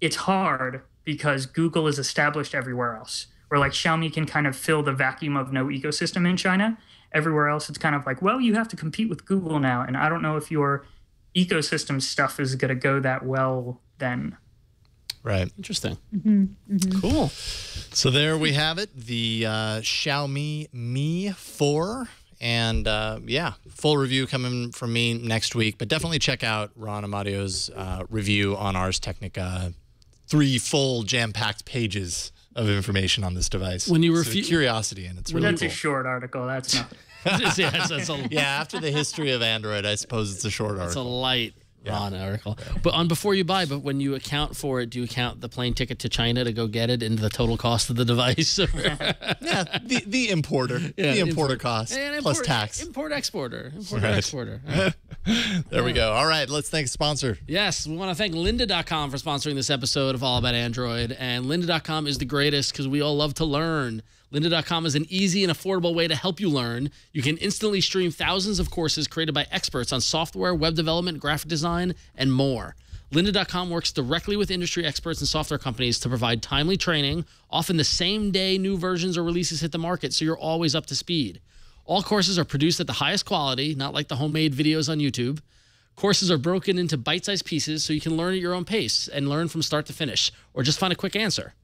It's hard, because Google is established everywhere else, where like Xiaomi can kind of fill the vacuum of no ecosystem in China. Everywhere else, it's kind of like, well, you have to compete with Google now, and I don't know if your ecosystem stuff is going to go that well then. Right. Interesting. Mm-hmm. Mm-hmm. Cool. So there we have it, the Xiaomi Mi4. And full review coming from me next week. But definitely check out Ron Amadeo's review on Ars Technica. 3 full jam-packed pages of information on this device. When you curiosity, and it's really that's cool. a short article. That's not. After the history of Android, I suppose it's a short article. It's a light Ron article. But before you buy, but when you account for it, do you count the plane ticket to China to go get it into the total cost of the device? The importer. The importer cost plus tax. Exporter. There we go. All right, let's thank the sponsor. Yes, we want to thank lynda.com for sponsoring this episode of All About Android. And lynda.com is the greatest because we all love to learn. Lynda.com is an easy and affordable way to help you learn. You can instantly stream thousands of courses created by experts on software, web development, graphic design, and more. Lynda.com works directly with industry experts and software companies to provide timely training, often the same day new versions or releases hit the market, so you're always up to speed. All courses are produced at the highest quality, not like the homemade videos on YouTube. Courses are broken into bite-sized pieces so you can learn at your own pace and learn from start to finish, or just find a quick answer.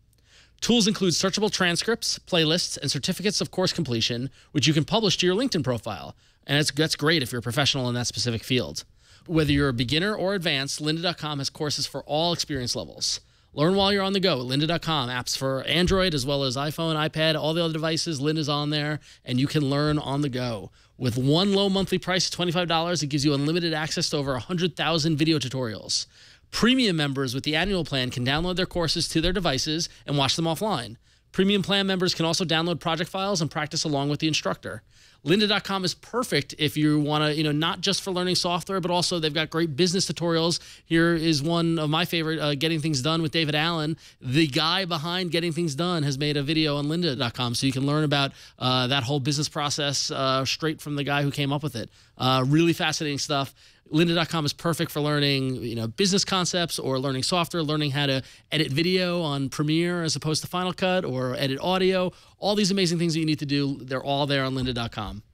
Tools include searchable transcripts, playlists, and certificates of course completion, which you can publish to your LinkedIn profile. And that's great if you're a professional in that specific field. Whether you're a beginner or advanced, lynda.com has courses for all experience levels. Learn while you're on the go at lynda.com. Apps for Android as well as iPhone, iPad, all the other devices. Lynda's on there, and you can learn on the go. With one low monthly price of $25, it gives you unlimited access to over 100,000 video tutorials. Premium members with the annual plan can download their courses to their devices and watch them offline. Premium plan members can also download project files and practice along with the instructor. Lynda.com is perfect if you want to, not just for learning software, but also they've got great business tutorials. Here is one of my favorite, Getting Things Done with David Allen. The guy behind Getting Things Done has made a video on Lynda.com, so you can learn about that whole business process straight from the guy who came up with it. Really fascinating stuff. Lynda.com is perfect for learning, business concepts or learning software, learning how to edit video on Premiere as opposed to Final Cut or edit audio. All these amazing things that you need to do, they're all there on Lynda.com.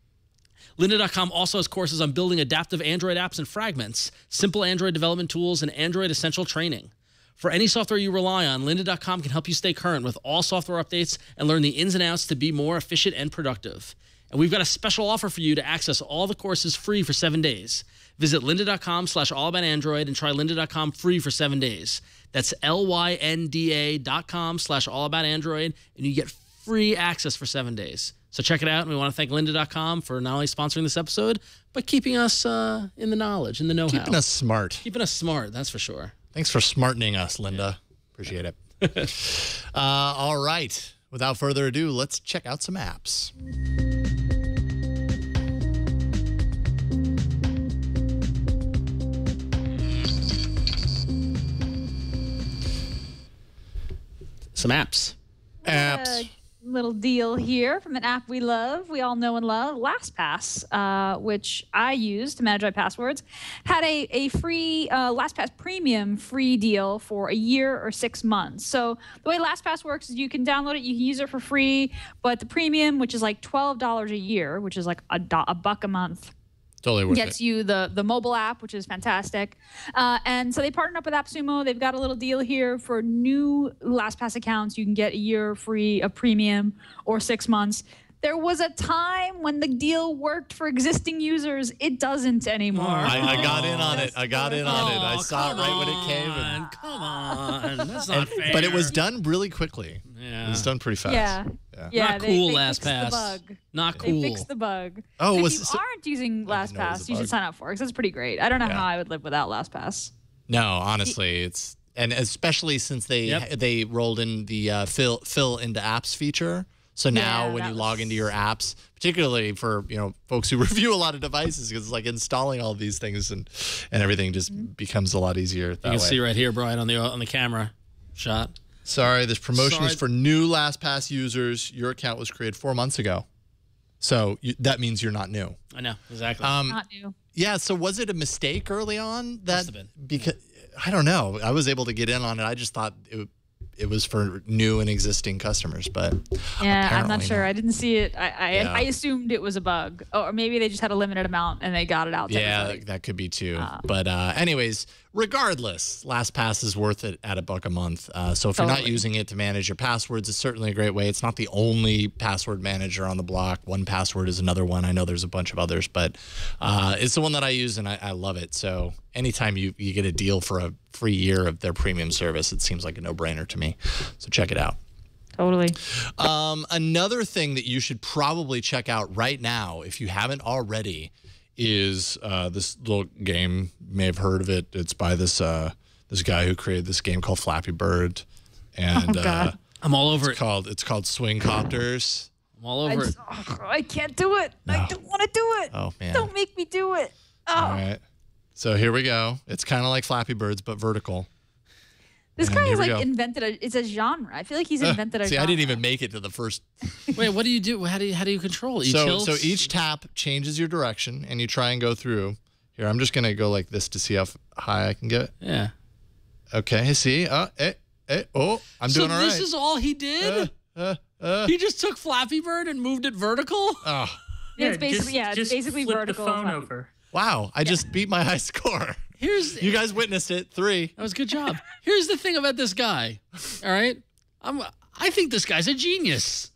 Lynda.com also has courses on building adaptive Android apps and fragments, simple Android development tools, and Android essential training. For any software you rely on, Lynda.com can help you stay current with all software updates and learn the ins and outs to be more efficient and productive. And we've got a special offer for you to access all the courses free for 7 days. Visit lynda.com/allaboutandroid and try lynda.com free for 7 days. That's lynda.com/allaboutandroid, and you get free access for 7 days. So check it out, and we want to thank lynda.com for not only sponsoring this episode, but keeping us in the knowledge, in the know-how. Keeping us smart. Keeping us smart, that's for sure. Thanks for smartening us, Lynda. Appreciate it. All right. Without further ado, let's check out some apps. Some apps. Little deal here from an app we love, we all know and love, LastPass, which I use to manage my passwords, had a free LastPass Premium free deal for a year or 6 months. So the way LastPass works is you can download it, you can use it for free, but the Premium, which is like $12 a year, which is like a buck a month, Totally worth gets you the mobile app, which is fantastic. And so they partnered up with AppSumo. They've got a little deal here for new LastPass accounts. You can get a year free, a premium, or 6 months. There was a time when the deal worked for existing users. It doesn't anymore. I got in on it. I got in on it. I saw it right when it came. And, come on. That's not fair. But it was done really quickly. Yeah. It was done pretty fast. Yeah, not cool, they fixed LastPass. the bug. Not cool. They fixed the bug. Oh, so if you aren't using LastPass, you should sign up for it because it's pretty great. I don't know how I would live without LastPass. No, honestly, it's and especially since they rolled in the fill into apps feature. So now when you log into your apps, particularly for folks who review a lot of devices, because it's like installing all these things and everything just becomes a lot easier that way. You can see right here, Bryan, on the camera shot. Sorry, this promotion is for new LastPass users. Your account was created 4 months ago. So that means you're not new. I know, exactly. Not new. Yeah, so was it a mistake early on? Must have been. Because I don't know. I was able to get in on it. I just thought it was for new and existing customers, but I'm not sure. Not. I didn't see it. I assumed it was a bug, or maybe they just had a limited amount and they got it out. Yeah, that could be too. But anyways, regardless, LastPass is worth it at $1 a month. So if you're not using it to manage your passwords, it's certainly a great way. It's not the only password manager on the block. 1Password is another one. I know there's a bunch of others, but it's the one that I use and I love it. So anytime you get a deal for a free year of their premium service, it seems like a no-brainer to me. So check it out. Totally. Another thing that you should probably check out right now, if you haven't already, is this little game. You may have heard of it. It's by this guy who created this game called Flappy Bird, and I'm all over it. It's called Swing Copters. I'm all over it. I can't do it. No. I don't want to do it. Oh man! Don't make me do it. Oh. All right. So here we go. It's kind of like Flappy Birds, but vertical. This guy has like invented it's a genre. I feel like he's invented a genre. I didn't even make it to the first. Wait, what do you do? How do you control it? So each tap changes your direction, and you try and go through. Here, I'm just gonna go like this to see how high I can get. Yeah. Okay. See. I'm doing all right. So this is all he did. He just took Flappy Bird and moved it vertical. Oh. Yeah, it's basically flip vertical. The phone over. Wow! I just beat my high score. You guys witnessed it. 3. That was a good job. Here's the thing about this guy. All right, I think this guy's a genius.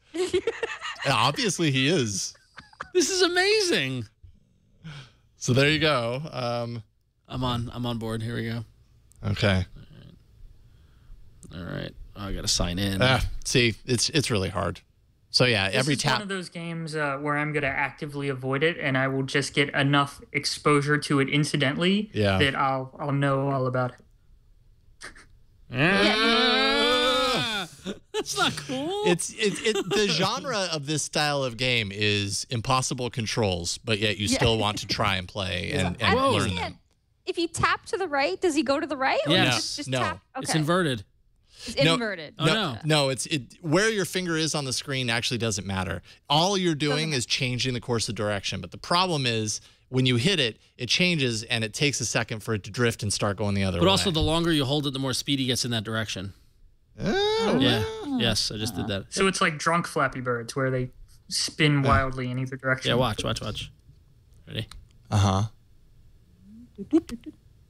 Obviously, he is. This is amazing. So there you go. I'm on board. Here we go. Okay. All right. Oh, I got to sign in. See, it's really hard. So yeah, every tap. One of those games where I'm gonna actively avoid it, and I will just get enough exposure to it incidentally that I'll know all about it. That's not cool. The genre of this style of game is impossible controls, but yet you still want to try and play and learn them. If you tap to the right, does he go to the right? Or just no. Tap? Okay. It's inverted. It's inverted. No, where your finger is on the screen actually doesn't matter. All you're doing is changing the course of direction. But the problem is when you hit it, it changes and it takes a second for it to drift and start going the other way. But also the longer you hold it, the more speed he gets in that direction. Oh, yeah. Yes, I just did that. So it's like drunk Flappy Birds where they spin wildly in either direction. Yeah, watch. Ready? Uh-huh.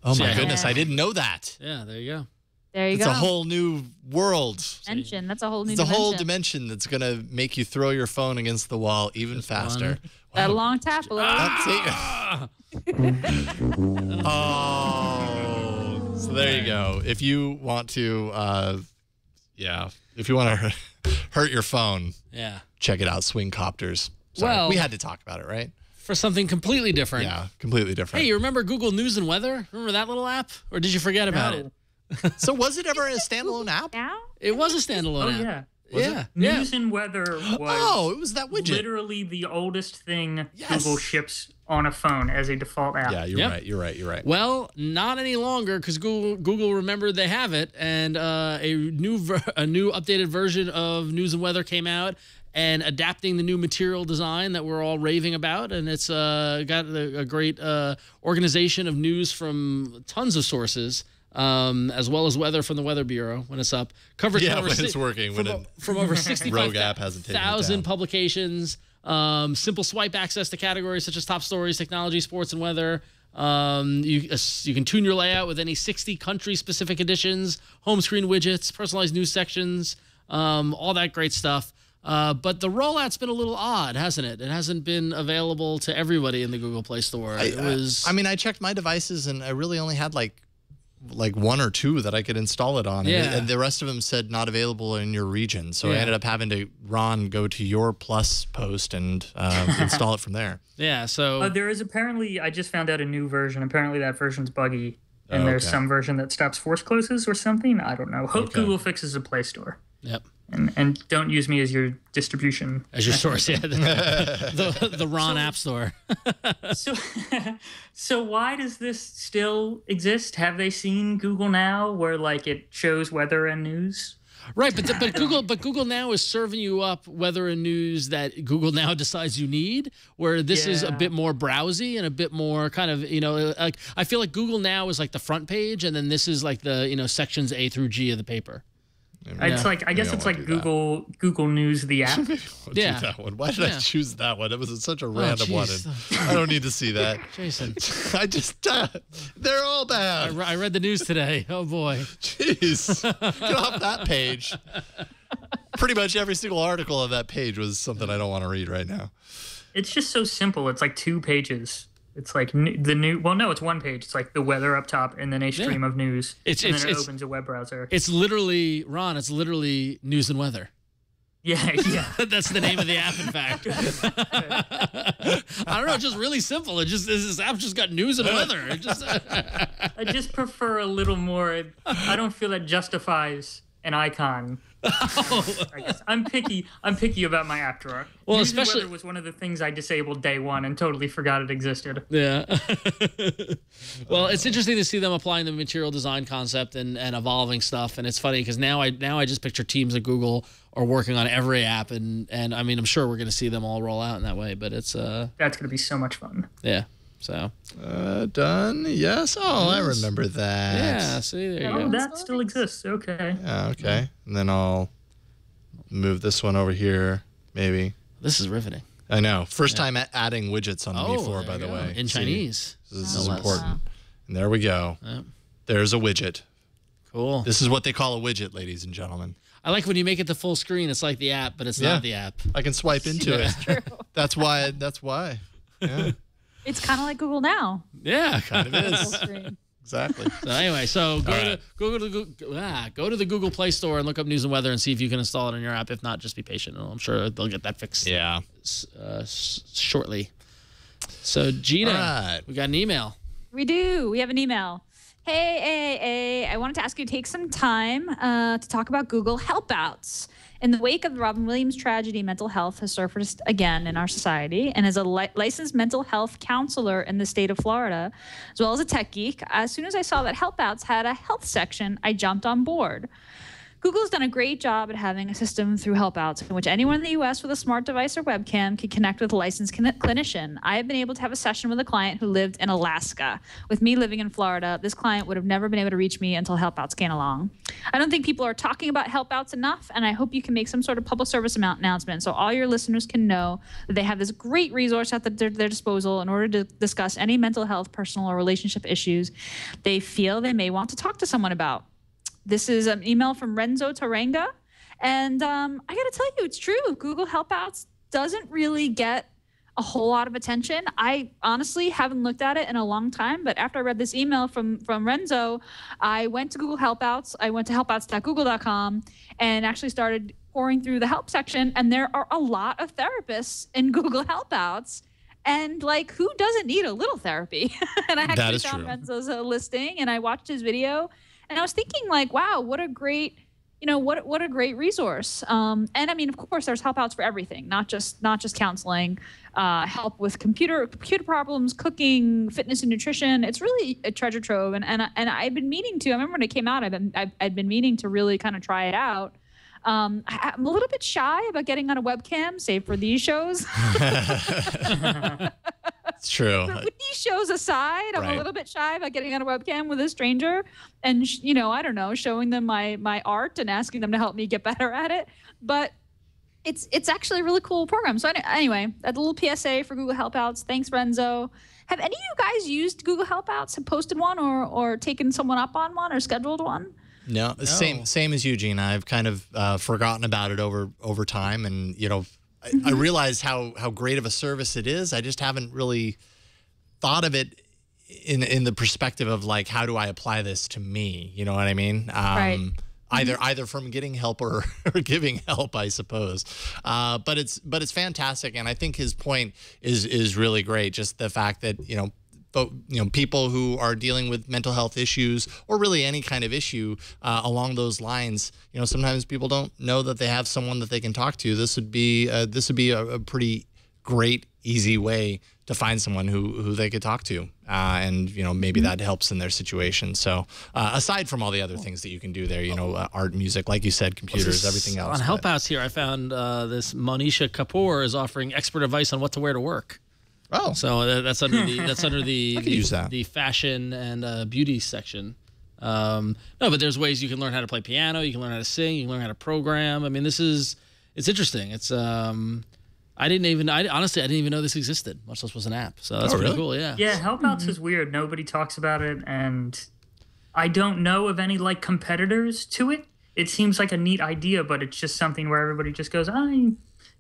Oh my goodness, I didn't know that. Yeah, there you go. There you go. It's a whole new world. Dimension. That's a whole new dimension. It's a dimension. whole dimension that's going to make you throw your phone against the wall even faster. That long tap. Oh. So there you go. If you want to, if you want to hurt your phone, check it out, Swing Copters. Sorry, well, we had to talk about it, right? For something completely different. Yeah, completely different. Hey, you remember Google News and Weather? Remember that little app? Or did you forget about it? So was it ever a standalone app? Now? It was a standalone app. Yeah. News and Weather was it was that widget. Literally the oldest thing Google ships on a phone as a default app. Yeah, you're right. Well, not any longer because Google remembered they have it, and a new updated version of News and Weather came out, and adapting the new material design that we're all raving about, and it's got a great organization of news from tons of sources. As well as weather from the Weather Bureau when it's up. Coverage when it's working. From over 65,000 publications. Simple swipe access to categories such as top stories, technology, sports, and weather. You can tune your layout with any 60 country-specific editions, home screen widgets, personalized news sections, all that great stuff. But the rollout's been a little odd, hasn't it? It hasn't been available to everybody in the Google Play Store. I checked my devices, and I really only had like one or two that I could install it on. And the rest of them said not available in your region. So I ended up having to, go to your Plus post and install it from there. Yeah, so... there is apparently, I just found out a new version. Apparently that version's buggy. And there's some version that stops force closes or something. I don't know. Hope Google fixes the Play Store. Yep. And don't use me as your distribution. As your source, the Ron App Store. So why does this still exist? Have they seen Google Now where it shows weather and news? Right, but Google Now is serving you up weather and news that Google Now decides you need, where this is a bit more browsy and a bit more kind of, I feel like Google Now is like the front page, and then this is like the, sections A through G of the paper. It's I guess it's like Google News, the app. That one. Why did I choose that one? It was such a random one. I don't need to see that. Jason. They're all bad. I read the news today. Oh, boy. Jeez. Get off that page. Pretty much every single article on that page was something I don't want to read right now. It's just so simple. It's like 2 pages. It's like the new. Well, no, it's 1 page. It's like the weather up top, and then a stream of news. And then it opens a web browser. It's literally news and weather. Yeah. That's the name of the app. In fact, I don't know. It's just really simple. This app just got news and weather. I just prefer a little more. I don't feel that justifies an icon. I guess I'm picky about my app drawer. Well, News especially and Weather was one of the things I disabled day one and totally forgot it existed. Yeah. Well, it's interesting to see them applying the material design concept and evolving stuff. And it's funny because now I just picture teams at Google are working on every app, and I mean I'm sure we're going to see them all roll out in that way. But it's that's going to be so much fun. Yeah. So done. Yes. Oh, I remember that. Yeah. See, there you go. That still exists. Okay. Yeah. Okay. And then I'll move this one over here. Maybe. This is riveting. I know. First time adding widgets on the Mi4, by the way. In Chinese. This is important. And there we go. Yep. There's a widget. Cool. This is what they call a widget, ladies and gentlemen. I like when you make it the full screen. It's like the app, but it's not the app. I can swipe into it. That's why. Yeah. It's kind of like Google Now. Yeah, kind of is. Exactly. So anyway, so go to the Google Play Store and look up news and weather and see if you can install it in your app. If not, just be patient. I'm sure they'll get that fixed. Yeah. Shortly. So Gina, we got an email. We do. We have an email. Hey, I wanted to ask you to take some time to talk about Google Helpouts. In the wake of the Robin Williams tragedy, mental health has surfaced again in our society. And as a licensed mental health counselor in the state of Florida, as well as a tech geek, as soon as I saw that Helpouts had a health section, I jumped on board. Google's done a great job at having a system through Helpouts in which anyone in the U.S. with a smart device or webcam can connect with a licensed clinician. I have been able to have a session with a client who lived in Alaska. With me living in Florida, this client would have never been able to reach me until Helpouts came along. I don't think people are talking about Helpouts enough, and I hope you can make some sort of public service announcement so all your listeners can know that they have this great resource at their disposal in order to discuss any mental health, personal, or relationship issues they feel they may want to talk to someone about. This is an email from Renzo Taranga. And I got to tell you, it's true. Google Helpouts doesn't really get a whole lot of attention. I honestly haven't looked at it in a long time. But after I read this email from Renzo, I went to Google Helpouts. I went to helpouts.google.com and actually started pouring through the help section. And there are a lot of therapists in Google Helpouts. And like, who doesn't need a little therapy? And I actually found Renzo's listing and I watched his video. And I was thinking, like, wow, what a great, what a great resource. And I mean, of course, there's Helpouts for everything, not just counseling, help with computer problems, cooking, fitness and nutrition. It's really a treasure trove. And I've been meaning to. I remember when it came out, I'd been meaning to really kind of try it out. I'm a little bit shy about getting on a webcam, save for these shows. It's true. But with these shows aside, I'm a little bit shy about getting on a webcam with a stranger and, I don't know, showing them my art and asking them to help me get better at it. But it's actually a really cool program. So anyway, a little PSA for Google Helpouts. Thanks, Renzo. Have any of you guys used Google Helpouts, have posted one or taken someone up on one or scheduled one? No, same as you, Gina. I've kind of forgotten about it over time, and I realize how great of a service it is. I just haven't really thought of it in the perspective of like, how do I apply this to me? You know what I mean? Right. Either from getting help or giving help, I suppose. But it's fantastic, and I think his point is really great. Just the fact that people who are dealing with mental health issues or really any kind of issue along those lines, sometimes people don't know that they have someone that they can talk to. This would be a pretty great, easy way to find someone who they could talk to, and maybe that helps in their situation. So aside from all the other things that you can do there, art, music, like you said, computers, everything else. On Helpouts here, I found this Monisha Kapoor is offering expert advice on what to wear to work. Oh, so that's under the fashion and beauty section. No, but there's ways you can learn how to play piano, you can learn how to sing, you can learn how to program. I mean, it's interesting. It's honestly I didn't even know this existed, much less was an app. So that's pretty cool. Yeah. Yeah, Helpouts is weird. Nobody talks about it, and I don't know of any like competitors to it. It seems like a neat idea, but it's just something where everybody just goes, I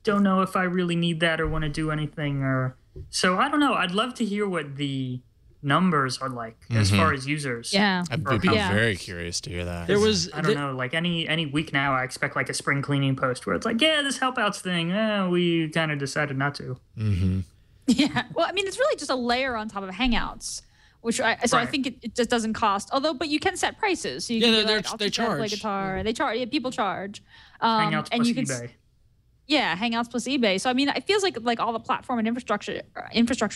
don't know if I really need that or want to do anything or. So I don't know. I'd love to hear what the numbers are like as far as users. Yeah, I'd be very curious to hear that. There was I don't know, like any week now, I expect like a spring cleaning post where it's like, yeah, this Helpouts thing, we kind of decided not to. Mm-hmm. Yeah, well, I mean, it's really just a layer on top of Hangouts, which I think it just doesn't cost. But you can set prices. So you can they charge. Play guitar. They charge. Yeah, people charge. Hangouts and plus you can, eBay. Yeah, Hangouts plus eBay. So I mean, it feels like all the platform and infrastructure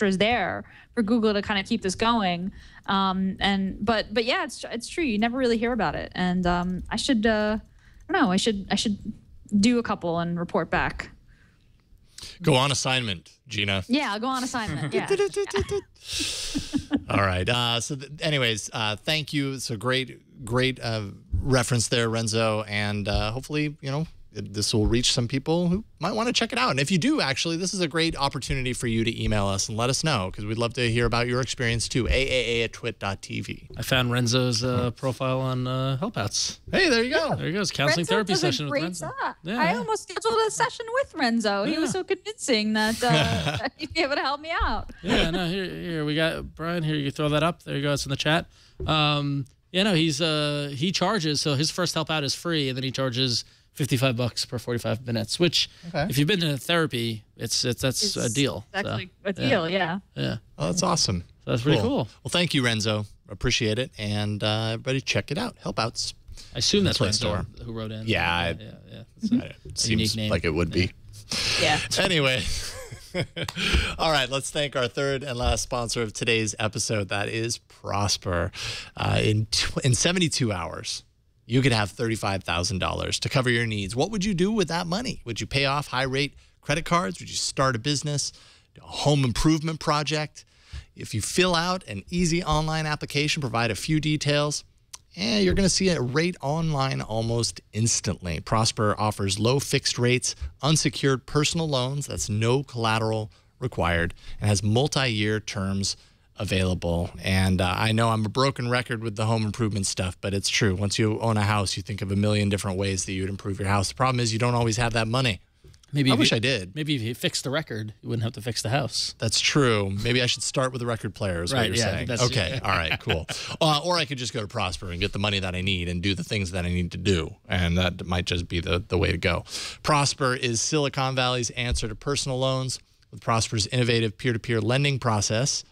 is there for Google to kind of keep this going. But yeah, it's true. You never really hear about it, and I should I should do a couple and report back. Go on assignment, Gina. Yeah, I'll go on assignment. Yeah. All right. Anyways, thank you. It's a great reference there, Renzo, and hopefully this will reach some people who might want to check it out. And if you do, actually, this is a great opportunity for you to email us and let us know, because we'd love to hear about your experience too. aaa@twit.tv. I found Renzo's profile on Helpouts. Hey, there you go. There he goes. Counseling Renzo therapy does a session with great Renzo. job. Yeah. I almost scheduled a session with Renzo. He was so convincing that he'd be able to help me out. Yeah, no, here we got Bryan. Here, you throw that up. There you go. It's in the chat. Yeah, no, he charges. So his first help out is free, and then he charges $55 per 45 minutes. Which, if you've been to therapy, that's a deal. Actually, a deal. Yeah. Yeah. Oh, that's awesome. So that's pretty cool. Well, thank you, Renzo. Appreciate it. And everybody, check it out. Helpouts. I assume that's Play Renzo Store. who wrote in. Yeah. It seems like it would be. Yeah. Anyway. All right, let's thank our third and last sponsor of today's episode. That is Prosper. In 72 hours, you could have $35,000 to cover your needs. What would you do with that money? Would you pay off high-rate credit cards? Would you start a business, a home improvement project? If you fill out an easy online application, provide a few details, you're going to see a rate online almost instantly. Prosper offers low fixed rates, unsecured personal loans, that's no collateral required, and has multi-year terms available. And I know I'm a broken record with the home improvement stuff, but it's true. Once you own a house, you think of a million different ways that you would improve your house. The problem is you don't always have that money. Maybe I wish I did. Maybe if you fixed the record, you wouldn't have to fix the house. That's true. Maybe I should start with a record player is what you're saying. Okay. All right, cool. Or I could just go to Prosper and get the money that I need and do the things that I need to do. And that might just be the way to go. Prosper is Silicon Valley's answer to personal loans. With Prosper's innovative peer-to-peer lending process,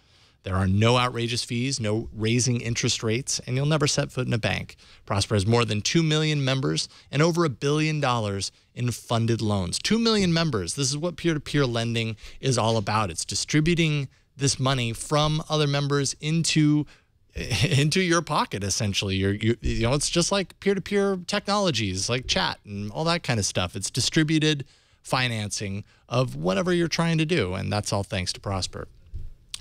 there are no outrageous fees, no raising interest rates, and you'll never set foot in a bank. Prosper has more than 2 million members and over $1 billion in funded loans. 2 million members. This is what peer-to-peer lending is all about. It's distributing this money from other members into your pocket, essentially. You know, it's just like peer-to-peer technologies, like chat and all that kind of stuff. It's distributed financing of whatever you're trying to do, and that's all thanks to Prosper.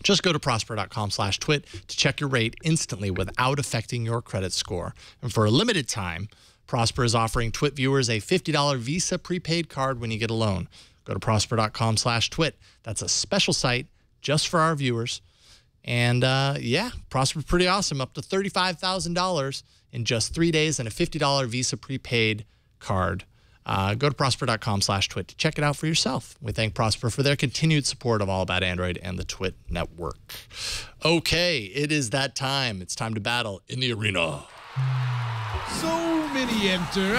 Just go to prosper.com/twit to check your rate instantly without affecting your credit score. And for a limited time, Prosper is offering Twit viewers a $50 Visa prepaid card when you get a loan. Go to prosper.com/twit. That's a special site just for our viewers. And yeah, Prosper's pretty awesome. Up to $35,000 in just 3 days and a $50 Visa prepaid card. Go to prosper.com/twit to check it out for yourself. We thank Prosper for their continued support of All About Android and the Twit network. Okay, it is that time. It's time to battle in the arena. So many enter,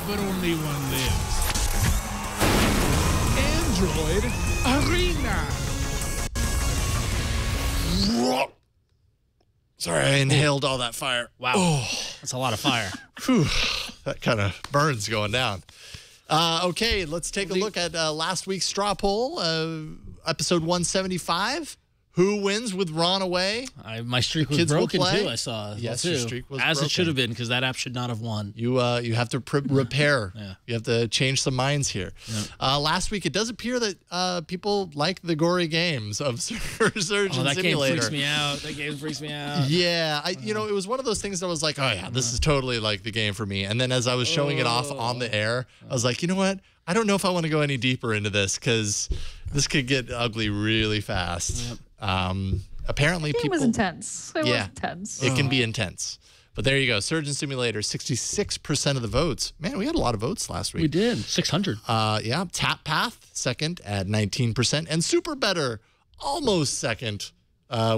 but only one lives. Android Arena. Sorry, I inhaled all that fire. Wow, that's a lot of fire. Whew, that kind of burns going down. Okay, let's take a look at last week's straw poll, episode 175. Who wins with Ron away? My streak was broken too. I saw. Yes, too. your streak was as broken. it should have been, because that app should not have won. You have to repair. Yeah. You have to change some minds here. Yeah. Last week, it does appear that people like the gory games of Surgeon that Simulator. game freaks me out. That game freaks me out. Yeah, you know, it was one of those things that I was like, oh yeah, this is totally like the game for me. And then as I was showing it off on the air, I was like, you know what? I don't know if I want to go any deeper into this because this could get ugly really fast. Yep. Apparently, It was intense. It was intense. It can be intense. But there you go. Surgeon Simulator, 66% of the votes. Man, we had a lot of votes last week. We did. 600. Yeah. Tap Path, second at 19%. And Super Better, almost second,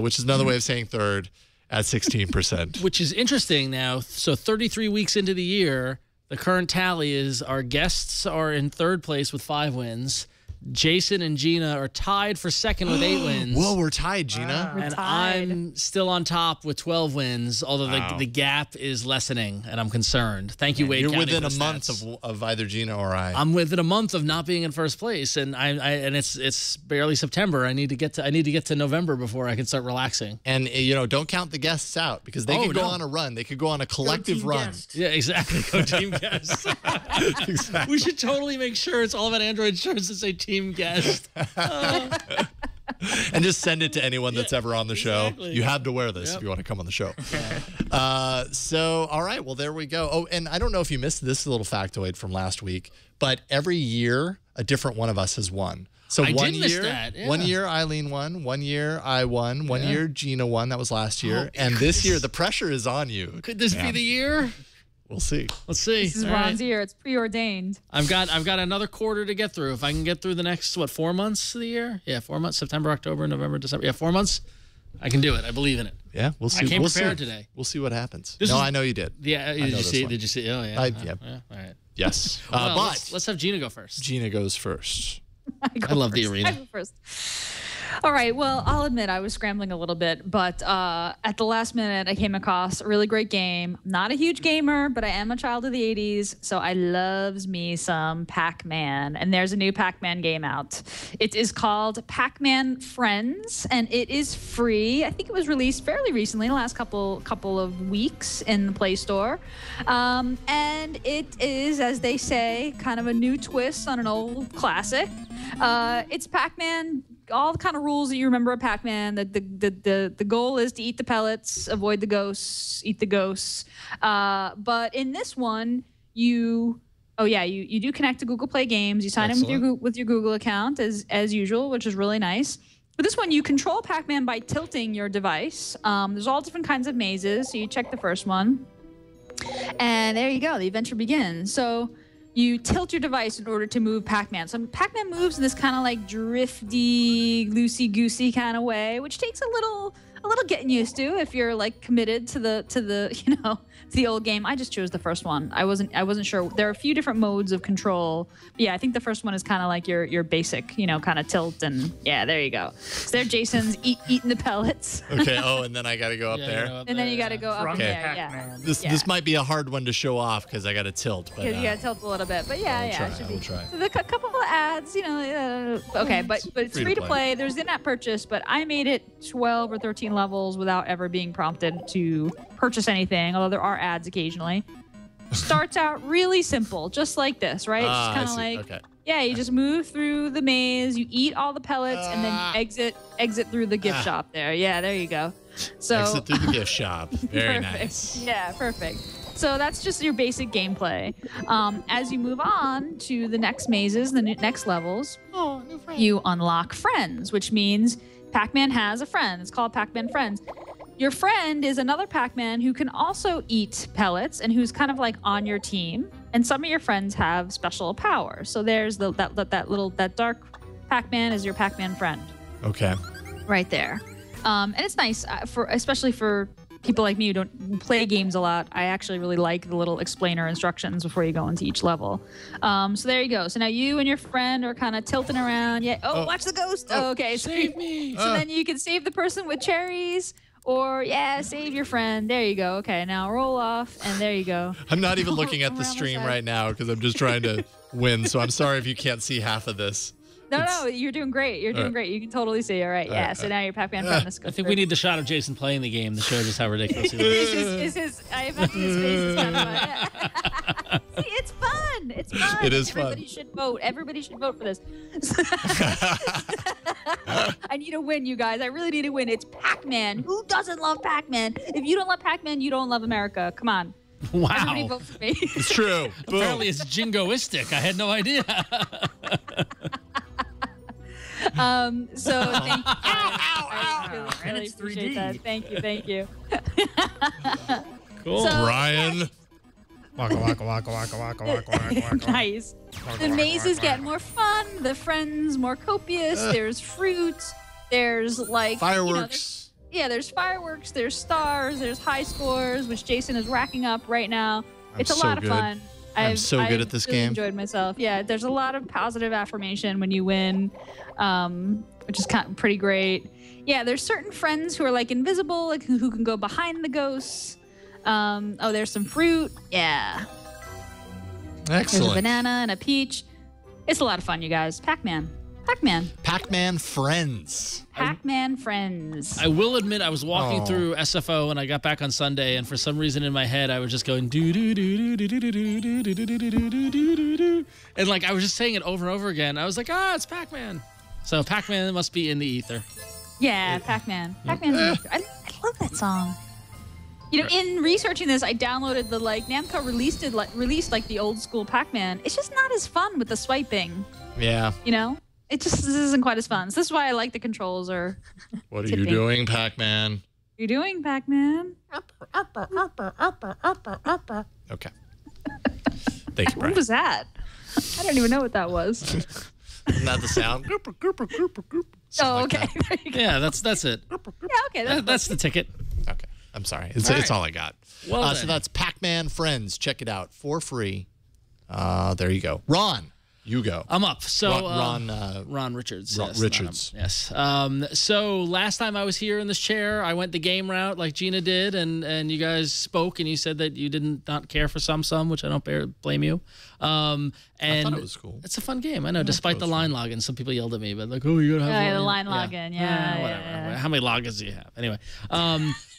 which is another way of saying third, at 16%. Which is interesting now. So 33 weeks into the year, the current tally is our guests are in third place with 5 wins. Jason and Gina are tied for second with 8 wins. Whoa, we're tied, Gina. We're and tied. I'm still on top with 12 wins, although the gap is lessening, and I'm concerned. Thank you, Wade You're County, within for a month of either Gina or I. I'm within a month of not being in first place, and and it's barely September. I need to get to November before I can start relaxing. And you know, don't count the guests out because they could go on a run. They could go on a collective run. Guest. Yeah, exactly. Go Team Guest. Exactly. We should totally make sure it's All About Android shirts that say Team Guest. And just send it to anyone that's ever on the show. Exactly. You have to wear this if you want to come on the show. So, all right. Well, there we go. Oh, and I don't know if you missed this little factoid from last week, but every year, a different one of us has won. So I one did miss year, that, yeah. 1 year Eileen won, 1 year I won, 1 year Gina won. That was last year. And this year, the pressure is on you. Could this be the year? We'll see. Let's see. This is All Ron's right. year. It's preordained. I've got another quarter to get through. If I can get through the next 4 months of the year, 4 months, September, October, November, December, 4 months, I can do it. I believe in it. Yeah, we'll see. I came we'll prepared see. today. We'll see what happens. This No, is- I know you did. Yeah, know did you this see? one. Did you see? Oh yeah. Yeah. All right. Yes. Well, But let's have Gina go first. Gina goes first. I love the arena. I go first. All right. Well, I'll admit I was scrambling a little bit, but at the last minute, I came across a really great game. I'm not a huge gamer, but I am a child of the 80s, so I loves me some Pac-Man. And there's a new Pac-Man game out. It is called Pac-Man Friends, and it is free. I think it was released fairly recently, in the last couple of weeks in the Play Store. And it is, as they say, kind of a new twist on an old classic. It's Pac-Man. All the kind of rules that you remember of Pac-Man. The goal is to eat the pellets, avoid the ghosts, eat the ghosts. But in this one, you do connect to Google Play Games. You sign in with your Google account as usual, which is really nice. But this one, you control Pac-Man by tilting your device. There's all different kinds of mazes. So you check the first one, and there you go. The adventure begins. So you tilt your device in order to move Pac-Man. So Pac-Man moves in this kind of like drifty, loosey-goosey kind of way, which takes a little getting used to if you're like committed to the old game. I just chose the first one. I wasn't sure. There are a few different modes of control. But yeah, I think the first one is kind of like your basic, kind of tilt, and yeah, there you go. So there Jason's eating the pellets. Okay. Oh, and then I got to go up there. And then you got to go up in there. Yeah. This might be a hard one to show off because I got to tilt. But you got to tilt a little bit. But yeah, it should be. We'll try. So a couple of ads, okay, but it's free to play. There's in-app purchase, but I made it 12 or 13 levels without ever being prompted to purchase anything, although there are ads occasionally. Starts out really simple, just like this, right? It's kind of like, okay. Yeah, you just move through the maze, you eat all the pellets, and then you exit through the gift shop there. Yeah, there you go. So exit through the gift shop. Very perfect. nice. Yeah, perfect. So that's just your basic gameplay. As you move on to the next mazes, the next levels, you unlock friends, which means Pac-Man has a friend. It's called Pac-Man Friends. Your friend is another Pac-Man who can also eat pellets and who's kind of like on your team. And some of your friends have special powers. So there's that dark Pac-Man is your Pac-Man friend. Okay. Right there. And it's nice especially for people like me who don't play games a lot. I actually really like the little explainer instructions before you go into each level. So there you go. So now you and your friend are kind of tilting around. Yeah. Oh, watch the ghost. Oh, okay. Save me. So then you can save the person with cherries. Or, save your friend. There you go. Okay, now roll off, and there you go. I'm not even looking at the stream right now because I'm just trying to win. So I'm sorry if you can't see half of this. No, you're doing great. You're doing great. You can totally see. All right, yeah. So now you're Pac-Man friend. I think we need the shot of Jason playing the game to show just how ridiculous he is. I imagine his face is kind of fun. See, it's fun. It's fun. It is Everybody should vote. Everybody should vote for this. I need a win, you guys. I really need a win. It's Pac-Man. Who doesn't love Pac-Man? If you don't love Pac-Man, you don't love America. Come on. Wow. Everybody vote for me. It's true. Apparently it's jingoistic. I had no idea. So thank you. Ow. I really it's appreciate 3D. that. Thank you. Cool. So, Brian. Nice. The mazes get more fun. The friends more copious. There's fruit. There's like Fireworks. there's fireworks. There's stars. There's high scores, which Jason is racking up right now. It's a so lot of good. fun. I'm so good at this really game. Enjoyed myself. Yeah, there's a lot of positive affirmation when you win, which is kind of pretty great. Yeah, there's certain friends who are like invisible, like who can go behind the ghosts. There's some fruit. Yeah. Excellent. There's a banana and a peach. It's a lot of fun, you guys. Pac-Man. Pac-Man Friends. Pac-Man Friends. I will admit I was walking through SFO and I got back on Sunday, and for some reason in my head I was just going do do do do do do do do do do do do do do, and like I was just saying it over and over again. I was like, it's Pac-Man. So Pac-Man must be in the ether. Yeah, Pac-Man. Pac-Man's I love that song. You know, in researching this, I downloaded the Namco released like the old school Pac-Man. It's just not as fun with the swiping. Yeah. You know, this isn't quite as fun. So this is why I like the controls. Or what are you doing, Pac-Man? You're doing Pac-Man. Okay. Thank you, Bryan. What was that? I don't even know what that was. Isn't that the sound? Oh, okay. Like yeah, that's it. Yeah, okay. That's the ticket. Okay. I'm sorry. It's all I got. Well, so that's Pac-Man Friends. Check it out for free. There you go. Ron, you go. I'm up. So Ron Richards. Ron yes, Richards. Yes. So last time I was here in this chair, I went the game route like Gina did, and you guys spoke, and you said that you did not care for Some, which I don't blame you. And I thought it was cool. It's a fun game. I know, despite the line login. Some people yelled at me, but like, oh, you gotta have the line login. Yeah. Whatever. Yeah. How many logins do you have? Anyway.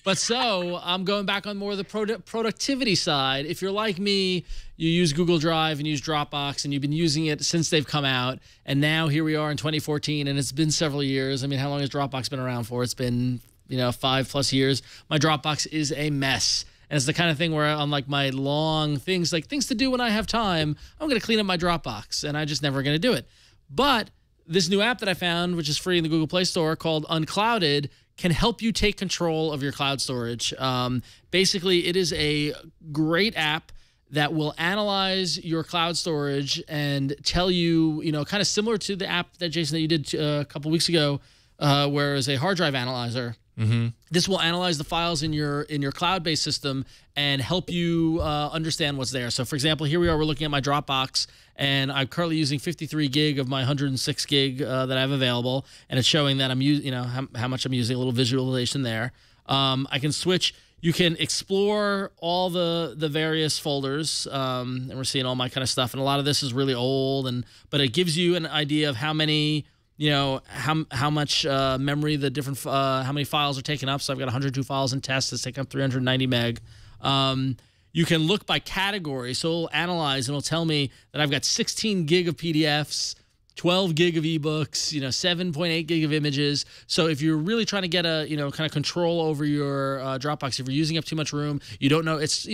But so I'm going back on more of the productivity side. If you're like me, you use Google Drive and use Dropbox, and you've been using it since they've come out. And now here we are in 2014, and it's been several years. I mean, how long has Dropbox been around for? It's been, 5+ years. My Dropbox is a mess. And it's the kind of thing where on like my long things, like things to do when I have time, I'm going to clean up my Dropbox, and I just never going to do it. But this new app that I found, which is free in the Google Play Store called Unclouded, can help you take control of your cloud storage. Basically, it is a great app that will analyze your cloud storage and tell you, kind of similar to the app that, Jason, that you did a couple weeks ago, where it was a hard drive analyzer. Mm-hmm. This will analyze the files in your cloud-based system and help you understand what's there. So, for example, here we are. We're looking at my Dropbox, and I'm currently using 53 gig of my 106 gig that I have available, and it's showing that I'm using, how much I'm using. A little visualization there. I can switch. You can explore all the various folders, and we're seeing all my kind of stuff. And a lot of this is really old, but it gives you an idea of how many. How much memory the different how many files are taken up. So I've got 102 files in test that's taking up 390 meg. You can look by category, so it'll analyze and it'll tell me that I've got 16 gig of PDFs, 12 gig of ebooks, 7.8 gig of images. So if you're really trying to get a kind of control over your Dropbox, if you're using up too much room, you don't know. It's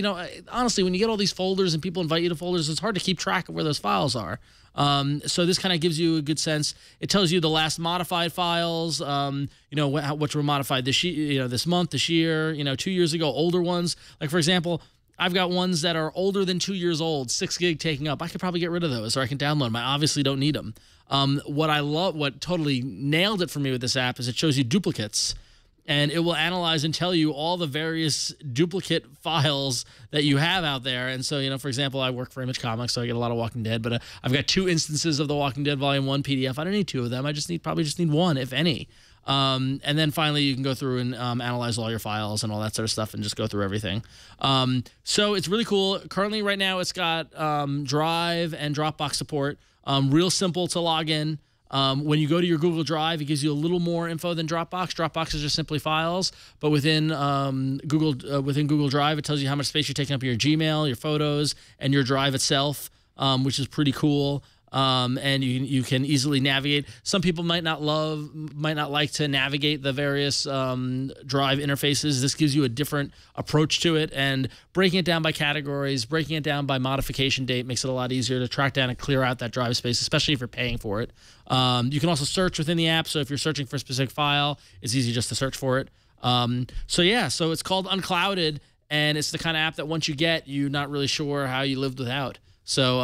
honestly, when you get all these folders and people invite you to folders, it's hard to keep track of where those files are. So this kind of gives you a good sense. It tells you the last modified files, which were modified this year, this month, this year, 2 years ago, older ones. Like, for example, I've got ones that are older than 2 years old, 6 gig taking up. I could probably get rid of those, or I can download them. I obviously don't need them. What totally nailed it for me with this app is it shows you duplicates. And it will analyze and tell you all the various duplicate files that you have out there. And so, for example, I work for Image Comics, so I get a lot of Walking Dead. But I've got 2 instances of the Walking Dead Volume 1 PDF. I don't need 2 of them. I probably just need 1, if any. And then finally, you can go through and analyze all your files and all that sort of stuff and just go through everything. So it's really cool. Currently, right now, it's got Drive and Dropbox support. Real simple to log in. When you go to your Google Drive, it gives you a little more info than Dropbox. Dropbox is just simply files, but within Google Drive, it tells you how much space you're taking up in your Gmail, your photos, and your Drive itself, which is pretty cool. And you can easily navigate. Some people might not like to navigate the various Drive interfaces. This gives you a different approach to it, and breaking it down by categories, breaking it down by modification date makes it a lot easier to track down and clear out that drive space, especially if you're paying for it. You can also search within the app, so if you're searching for a specific file, it's easy just to search for it. So it's called Unclouded, and it's the kind of app that once you get, you're not really sure how you lived without. So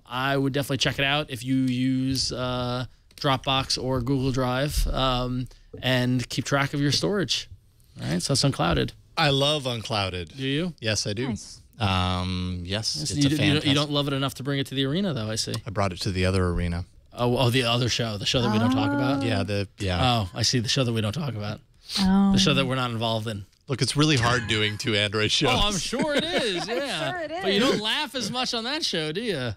I would definitely check it out if you use Dropbox or Google Drive and keep track of your storage. All right, so that's Unclouded. I love Unclouded. Do you? Yes, I do. Nice. Yes, it's a fantastic. You don't love it enough to bring it to the arena, though, I see. I brought it to the other arena. Oh, the other show, the show that we don't talk about? Yeah. Oh, I see, the show that we don't talk about. Oh. The show that we're not involved in. Look, it's really hard doing 2 Android shows. Oh, I'm sure it is. Yeah, sure it is. But you don't laugh as much on that show, do you?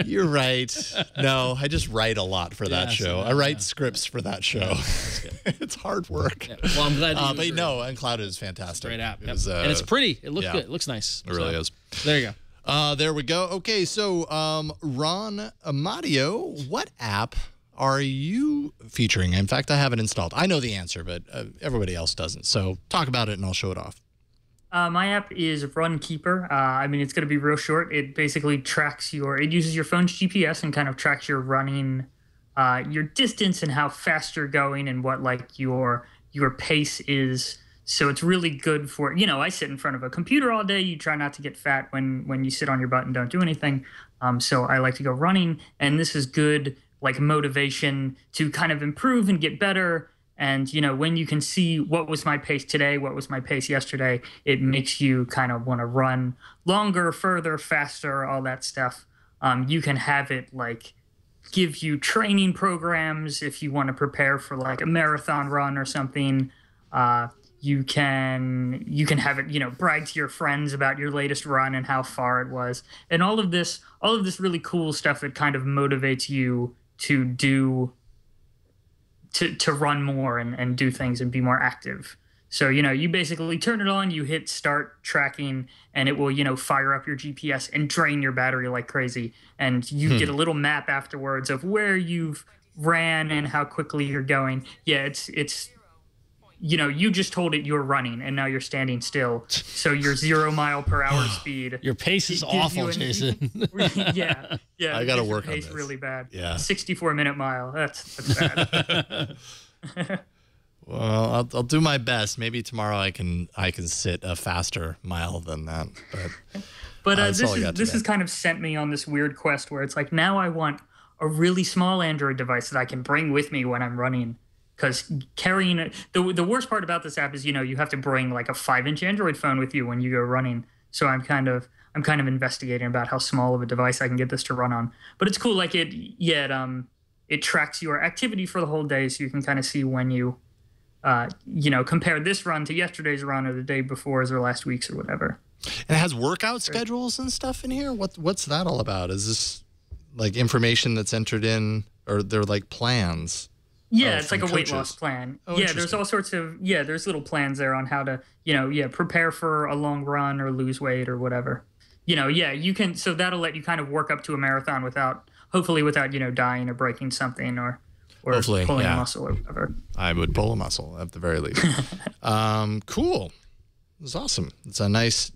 You're right. No, I just write a lot for that show. I write scripts for that show. That's good. It's hard work. Yeah. Well, I'm glad. But no, Unclouded is fantastic. Great app. It was, and it's pretty. It looks good. It looks nice. It really is. There you go. There we go. Okay, so Ron Amadeo, what app are you featuring? In fact, I have it installed. I know the answer, but everybody else doesn't. So talk about it and I'll show it off. My app is Runkeeper. I mean, it's going to be real short. It basically it uses your phone's GPS and kind of tracks your running, your distance and how fast you're going and what like your pace is. So it's really good for, I sit in front of a computer all day. You try not to get fat when you sit on your butt and don't do anything. So I like to go running, and this is good like motivation to kind of improve and get better. And, when you can see what was my pace today, what was my pace yesterday, it makes you kind of want to run longer, further, faster, all that stuff. You can have it like give you training programs if you want to prepare for like a marathon run or something. You can have it, brag to your friends about your latest run and how far it was. And all of this really cool stuff that kind of motivates you to run more and do things and be more active. So, you basically turn it on, you hit start tracking, and it will, fire up your GPS and drain your battery like crazy. And you get a little map afterwards of where you've ran and how quickly you're going. Yeah, it's you just told it you're running and now you're standing still. So your 0 mile per hour speed. Your pace is awful, Jason. Yeah. I got to work on this. this. Really bad. Yeah. 64-minute mile. That's bad. Well, I'll do my best. Maybe tomorrow I can sit a faster mile than that. But this has kind of sent me on this weird quest where it's like now I want a really small Android device that I can bring with me when I'm running. Because carrying the worst part about this app is you have to bring like a 5-inch Android phone with you when you go running. So I'm kind of investigating about how small of a device I can get this to run on. But it's cool, like it tracks your activity for the whole day, so you can kind of see when you compare this run to yesterday's run or the day before's or last week's or whatever. And it has workout schedules and stuff in here. What's that all about? Is this like information that's entered in, or they're like plans? Yeah, it's like a weight loss plan. Oh, yeah, there's all sorts of there's little plans there on how to prepare for a long run or lose weight or whatever. You can, so that'll let you kind of work up to a marathon hopefully without dying or breaking something or pulling a muscle or whatever. I would pull a muscle at the very least. Cool. It was awesome. It's a nice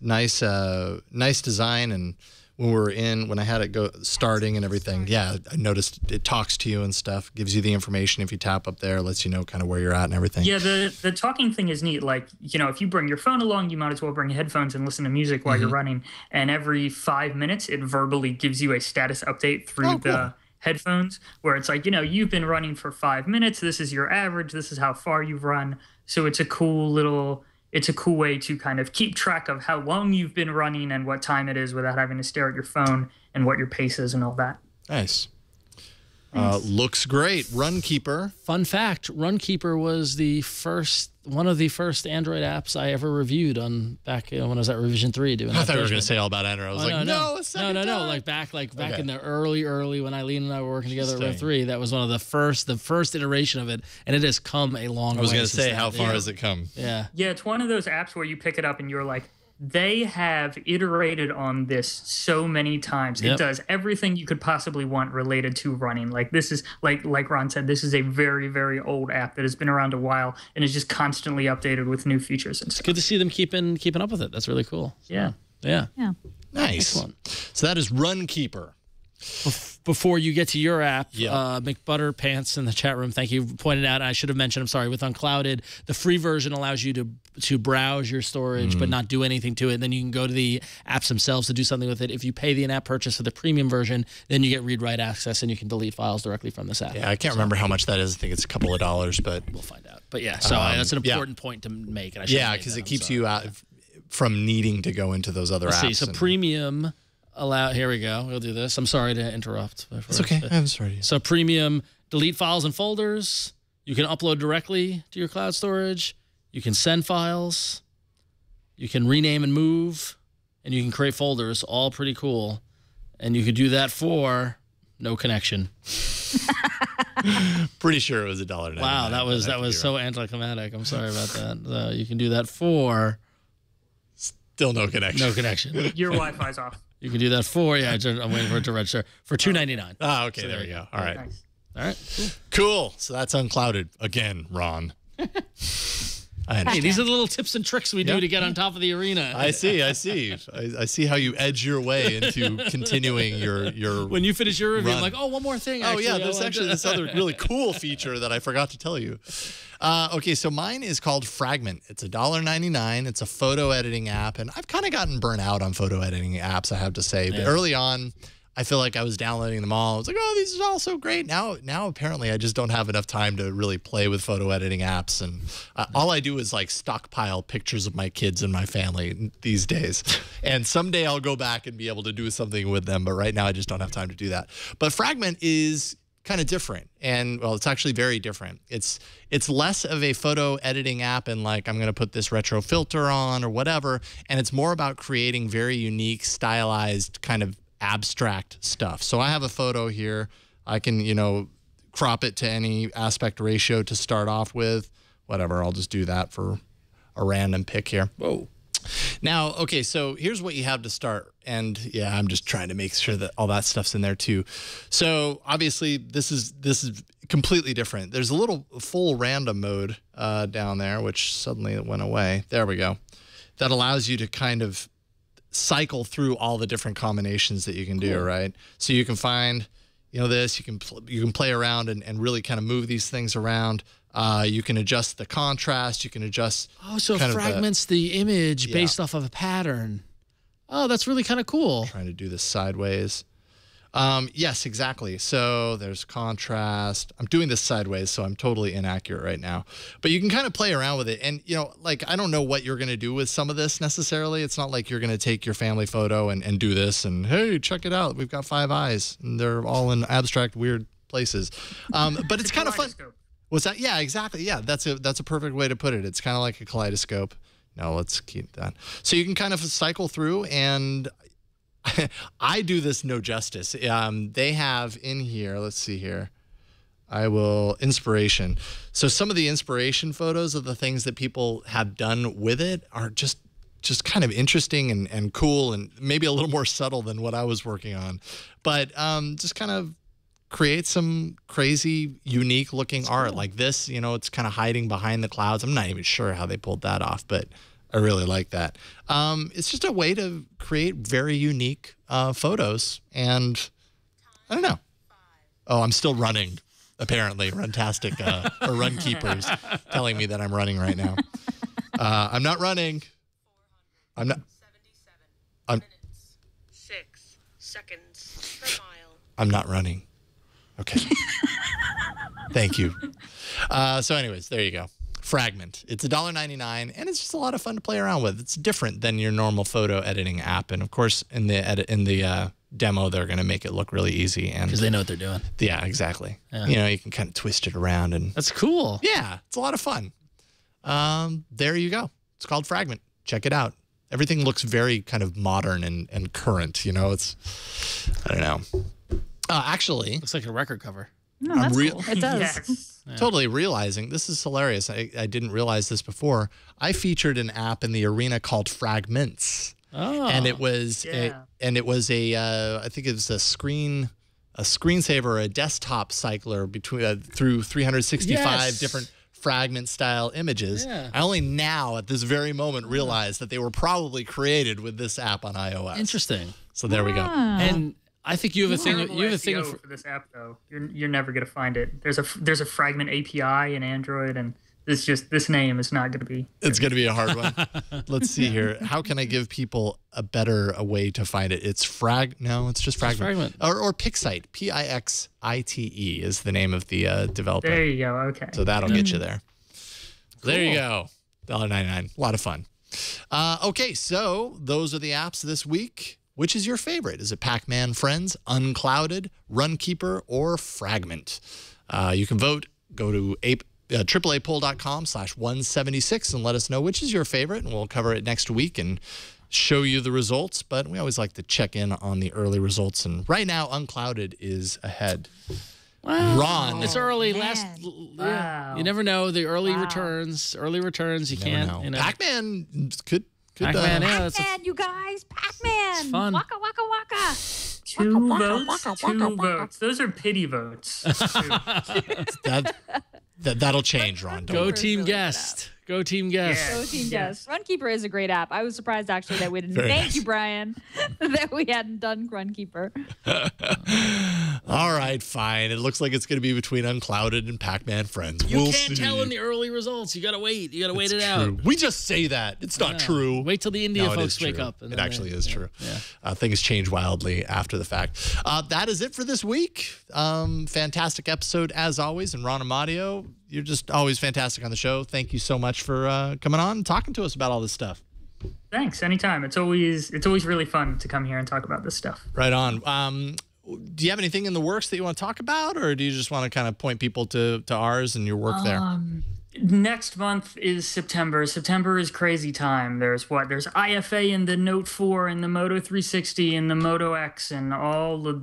design. And when I had it starting and everything, I noticed it talks to you and stuff, gives you the information if you tap up there, lets you know kind of where you're at and everything. Yeah, the talking thing is neat. Like, if you bring your phone along, you might as well bring headphones and listen to music while you're running. And every 5 minutes, it verbally gives you a status update through the headphones, where it's like, you've been running for 5 minutes. This is your average. This is how far you've run. So it's a cool way to kind of keep track of how long you've been running and what time it is without having to stare at your phone and what your pace is and all that. Nice. Looks great. Runkeeper. Fun fact, Runkeeper was one of the first Android apps I ever reviewed back when I was at Revision 3 doing that. I thought you were going to say all about Android. I was no. Like back in the early when Eileen and I were working together at Rev 3, that was one of the first iteration of it, and it has come a long way. I was going to say, that. how far has it come? Yeah. Yeah, it's one of those apps where you pick it up and you're like, they have iterated on this so many times. Yep. It does everything you could possibly want related to running. Like this is like Ron said, this is a very, very old app that has been around a while and is just constantly updated with new features and stuff. It's good to see them keeping up with it. That's really cool. Yeah. Yeah. Nice. Excellent. So that is Runkeeper. Before you get to your app, McButter Pants in the chat room, thank you, pointed out, I should have mentioned, I'm sorry, with Unclouded, the free version allows you to browse your storage but not do anything to it. Then you can go to the apps themselves to do something with it. If you pay the in-app purchase for the premium version, then you get read-write access and you can delete files directly from this app. Yeah, I can't remember how much that is. I think it's a couple of dollars, but we'll find out. But yeah, so that's an important point to make. And because it keeps you out from needing to go into those other apps. See, so premium... Here we go. We'll do this. I'm sorry to interrupt. It's okay. I'm sorry. So premium, delete files and folders. You can upload directly to your cloud storage. You can send files. You can rename and move. And you can create folders. All pretty cool. And you could do that for no connection. Pretty sure it was $1.99. Wow, that was so anticlimactic. I'm sorry about that. So you can do that for... Still no connection. No connection. Your Wi-Fi's off. You can do that for, I'm waiting for it to register, for $2.99. Oh, okay, so there we go. All right. Nice. All right. Cool. So that's unclouded again, Ron. Hey, these are the little tips and tricks we do to get on top of the arena. I see. I see how you edge your way into continuing your. When you finish your review, run. I'm like, oh, one more thing. Oh, yeah, there's actually this other really cool feature that I forgot to tell you. Okay, so mine is called Fragment. It's $1.99. It's a photo editing app, and I've kind of gotten burnt out on photo editing apps, I have to say. But early on, I feel like I was downloading them all. I was like, oh, these are all so great. Now apparently I just don't have enough time to really play with photo editing apps. And all I do is like stockpile pictures of my kids and my family these days. And someday I'll go back and be able to do something with them. But right now I just don't have time to do that. But Fragment is kind of different. And well, it's actually very different. It's less of a photo editing app and like I'm going to put this retro filter on or whatever. And it's more about creating very unique, stylized kind of abstract stuff. So I have a photo here. I can, crop it to any aspect ratio to start off with. Whatever, I'll just do that for a random pick here. Whoa. Now, okay, so here's what you have to start. And yeah, I'm just trying to make sure that all that stuff's in there too. So obviously this is completely different. There's a little full random mode down there, which suddenly went away. There we go. That allows you to kind of cycle through all the different combinations that you can do, right? So you can find, this, you can play around and really kind of move these things around. You can adjust the contrast. You can adjust. Oh, so it fragments the image based off of a pattern. Oh, that's really kind of cool. Trying to do this sideways. Yes, exactly. So there's contrast. I'm doing this sideways, so I'm totally inaccurate right now. But you can kind of play around with it. And, I don't know what you're going to do with some of this necessarily. It's not like you're going to take your family photo and do this and, hey, check it out. We've got 5 eyes. And they're all in abstract, weird places. But it's kind of fun. What's that? Yeah, exactly. Yeah, that's a perfect way to put it. It's kind of like a kaleidoscope. No, let's keep that. So you can kind of cycle through, and I do this no justice. They have in here, let's see here. Inspiration. So some of the inspiration photos of the things that people have done with it are just kind of interesting and cool and maybe a little more subtle than what I was working on. But just kind of create some crazy, unique looking art like this. It's kind of hiding behind the clouds. I'm not even sure how they pulled that off, but I really like that. It's just a way to create very unique photos. And I don't know. Oh, I'm still running, apparently. Runtastic or Runkeepers telling me that I'm running right now. I'm not running. I'm not. 77 minutes, 6 seconds per mile. I'm not running. Okay. Thank you. So anyways, there you go. Fragment. It's $1.99, and it's just a lot of fun to play around with. It's different than your normal photo editing app, and of course, in the demo, they're going to make it look really easy, and because they know what they're doing. Yeah, exactly. Yeah. You can kind of twist it around, and that's cool. Yeah, it's a lot of fun. There you go. It's called Fragment. Check it out. Everything looks very kind of modern and current. It's, I don't know. Actually, looks like a record cover. No, that's cool. It does. Yes. Yeah. Totally realizing this is hilarious. I didn't realize this before. I featured an app in the arena called Fragments. Oh. And it was I think it was a screensaver, a desktop cycler between through 365 different fragment style images. Yeah. I only now at this very moment realized that they were probably created with this app on iOS. Interesting. So there we go. And I think you have a thing. You have a thing for this app, though. You're never gonna find it. There's a Fragment API in Android, and this name is not gonna be. It's gonna be a hard one. Let's see here. How can I give people a way to find it? It's No, it's just Fragment. Or Pixite. Pixite is the name of the developer. There you go. Okay. So that'll get you there. Cool. There you go. $1.99. A lot of fun. Okay, so those are the apps this week. Which is your favorite? Is it Pac-Man Friends, Unclouded, Runkeeper, or Fragment? You can vote. Go to AAApoll.com/176 and let us know which is your favorite, and we'll cover it next week and show you the results. But we always like to check in on the early results, and right now, Unclouded is ahead. Wow. Ron. It's early. Wow. You never know. The early returns. You can't. Know. Pac-Man could Pac-Man, yeah, Pac-Man, you guys. Pac-Man. It's fun. Waka, waka, waka. 2 votes. 2 votes. Those are pity votes. That'll change, Ron. Go team guest. Go team guest. Yeah. Go team guest. Runkeeper is a great app. I was surprised actually that we didn't. Thank you, Bryan, that we hadn't done Runkeeper. All right, fine. It looks like it's going to be between Unclouded and Pac-Man Friends. You We'll can't see. tell in the early results. You gotta wait. You gotta wait it True. out. We just say that. It's not true. Wait till the India No, it folks is wake true. up. and It then actually they- is true. Yeah. Things change wildly after the fact. That is it for this week. Fantastic episode as always. And Ron Amadeo, you're just always fantastic on the show. Thank you so much for coming on and talking to us about all this stuff. Thanks. Anytime. It's always really fun to come here and talk about this stuff. Right on. Do you have anything in the works that you want to talk about, or do you just want to kind of point people to ours and your work there? Next month is September. September is crazy time. There's IFA and the Note 4 and the Moto 360 and the Moto X and all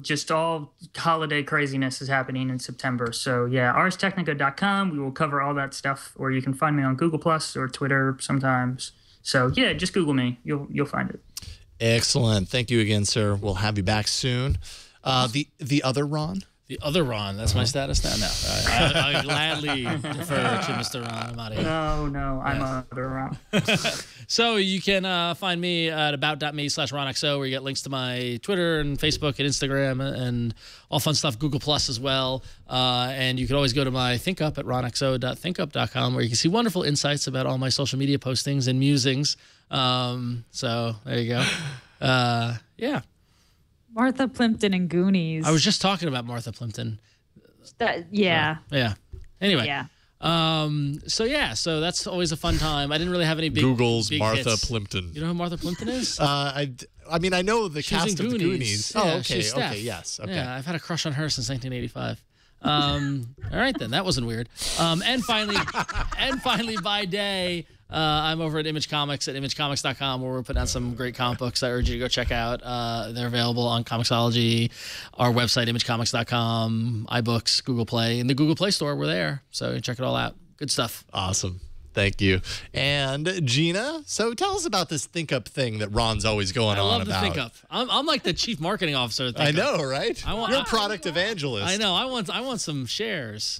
holiday craziness is happening in September. So yeah, arstechnica.com. We will cover all that stuff, or you can find me on Google Plus or Twitter sometimes. So yeah, just Google me. You'll find it. Excellent. Thank you again, sir. We'll have you back soon. The other Ron? The other Ron. That's my status now. No, I gladly defer to Mr. Ron Amadeo. No, I'm other Ron. So you can find me at about.me/RonXO, where you get links to my Twitter and Facebook and Instagram and all fun stuff, Google Plus as well. And you can always go to my ThinkUp at ronxo.thinkup.com, where you can see wonderful insights about all my social media postings and musings. So there you go. Yeah. Martha Plimpton and Goonies. I was just talking about Martha Plimpton. Yeah. Yeah. Anyway. Yeah. So that's always a fun time. I didn't really have any big Google's big Martha hits. Plimpton. You know who Martha Plimpton is? I mean, I know the She's cast in of the Goonies. Yeah, Oh, okay. she's Steph. Okay. Yes. Okay. Yeah, I've had a crush on her since 1985. All right then, that wasn't weird. And finally, by day, I'm over at Image Comics at imagecomics.com, where we're putting out some great comic books. I urge you to go check out. They're available on Comixology, our website, imagecomics.com, iBooks, Google Play. In the Google Play Store, we're there. So check it all out. Good stuff. Awesome. Thank you. And Gina, so tell us about this ThinkUp thing that Ron's always going I on love about. the ThinkUp. I'm like the chief marketing officer at ThinkUp. I know, right? You're a product evangelist. I know. I want some shares.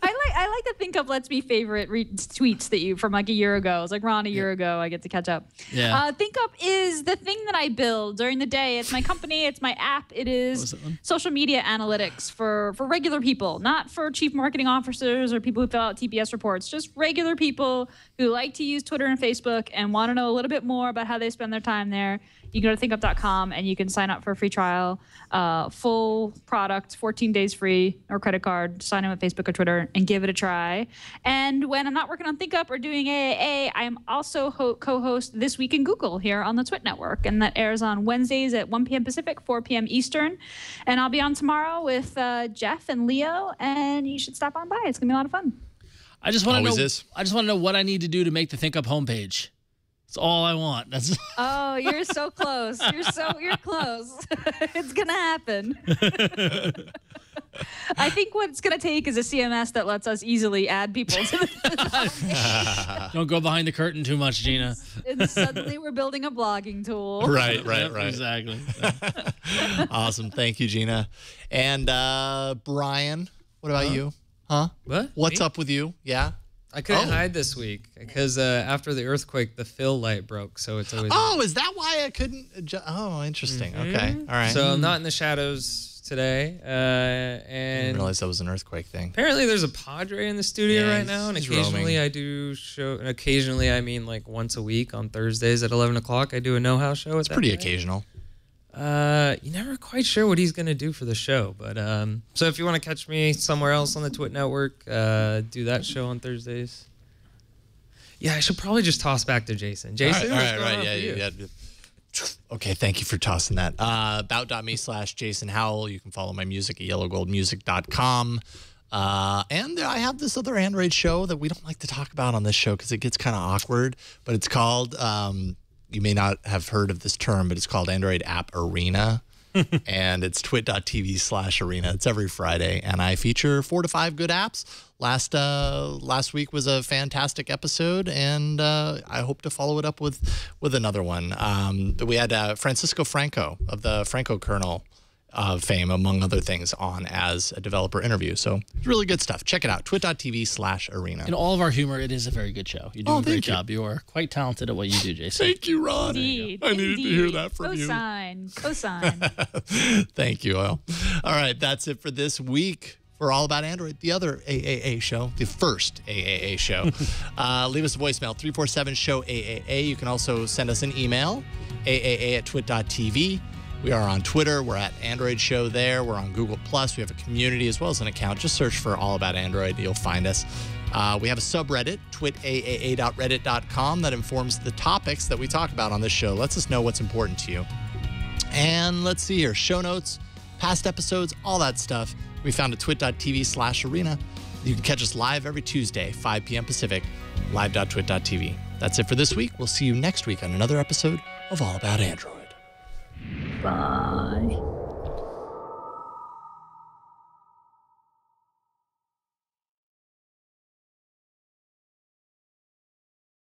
I like the ThinkUp lets me favorite tweets that you from like a year ago. It's like Ron a year ago. I get to catch up. Yeah. ThinkUp is the thing that I build during the day. It's my company. It's my app. It is social media analytics for regular people, not for chief marketing officers or people who fill out TPS reports. Just regular people who like to use Twitter and Facebook and want to know a little bit more about how they spend their time there. You can go to thinkup.com and you can sign up for a free trial, full product, 14 days free, or credit card. Sign up at Facebook or Twitter and give it a try. And when I'm not working on ThinkUp or doing AAA, I am also co-host This Week in Google here on the Twit Network. And that airs on Wednesdays at 1 p.m. Pacific, 4 p.m. Eastern. And I'll be on tomorrow with Jeff and Leo, and you should stop on by. It's going to be a lot of fun. I just want to know what I need to do to make the ThinkUp homepage. That's all I want. That's Oh, you're so close. You're close. It's gonna happen. I think what it's gonna take is a CMS that lets us easily add people to the Don't go behind the curtain too much, Gina. and suddenly we're building a blogging tool. Right. Exactly. Awesome. Thank you, Gina. And Bryan, what about you? Huh? What? What's up with you? Yeah? I couldn't hide this week because after the earthquake, the fill light broke. So it's always. Oh, is that why I couldn't? Oh, interesting. Okay. All right. So I'm not in the shadows today. I And didn't realize that was an earthquake thing. apparently there's a Padre in the studio Yeah, right now. And he's occasionally roaming. I do show. And occasionally, I mean like once a week on Thursdays at 11 o'clock, I do a no-house show. It's pretty occasional. You're never quite sure what he's going to do for the show. But so if you want to catch me somewhere else on the Twit Network, do that show on Thursdays. Yeah, I should probably just toss back to Jason. Jason, All what's right. going on for you? Yeah. Okay, thank you for tossing that. About.me/Jason Howell. You can follow my music at yellowgoldmusic.com. And I have this other Android show that we don't like to talk about on this show because it gets kind of awkward. But it's called, you may not have heard of this term, but it's called Android App Arena. And it's twit.tv/arena. It's every Friday. And I feature 4 to 5 good apps. Last week was a fantastic episode, and I hope to follow it up with another one. We had Francisco Franco of the Franco Kernel fame, among other things, on as a developer interview. So it's really good stuff. Check it out, twit.tv/arena. In all of our humor, it is a very good show. You're doing a great job. You are quite talented at what you do, Jason. Thank you, Ron. Indeed. I needed to hear that from you. Cosine. Thank you, Howell. All right, that's it for this week. For All About Android, the other AAA show, the first AAA show. Leave us a voicemail, 347-SHOW-AAA. You can also send us an email, aaa@twit.tv. We are on Twitter. We're at Android Show there. We're on Google+. We have a community as well as an account. Just search for All About Android. You'll find us. We have a subreddit, twitaaa.reddit.com, that informs the topics that we talk about on this show. Lets us know what's important to you. And let's see here. Show notes, past episodes, all that stuff. We found at twit.tv/arena. You can catch us live every Tuesday, 5 p.m. Pacific, live.twit.tv. That's it for this week. We'll see you next week on another episode of All About Android. Bye.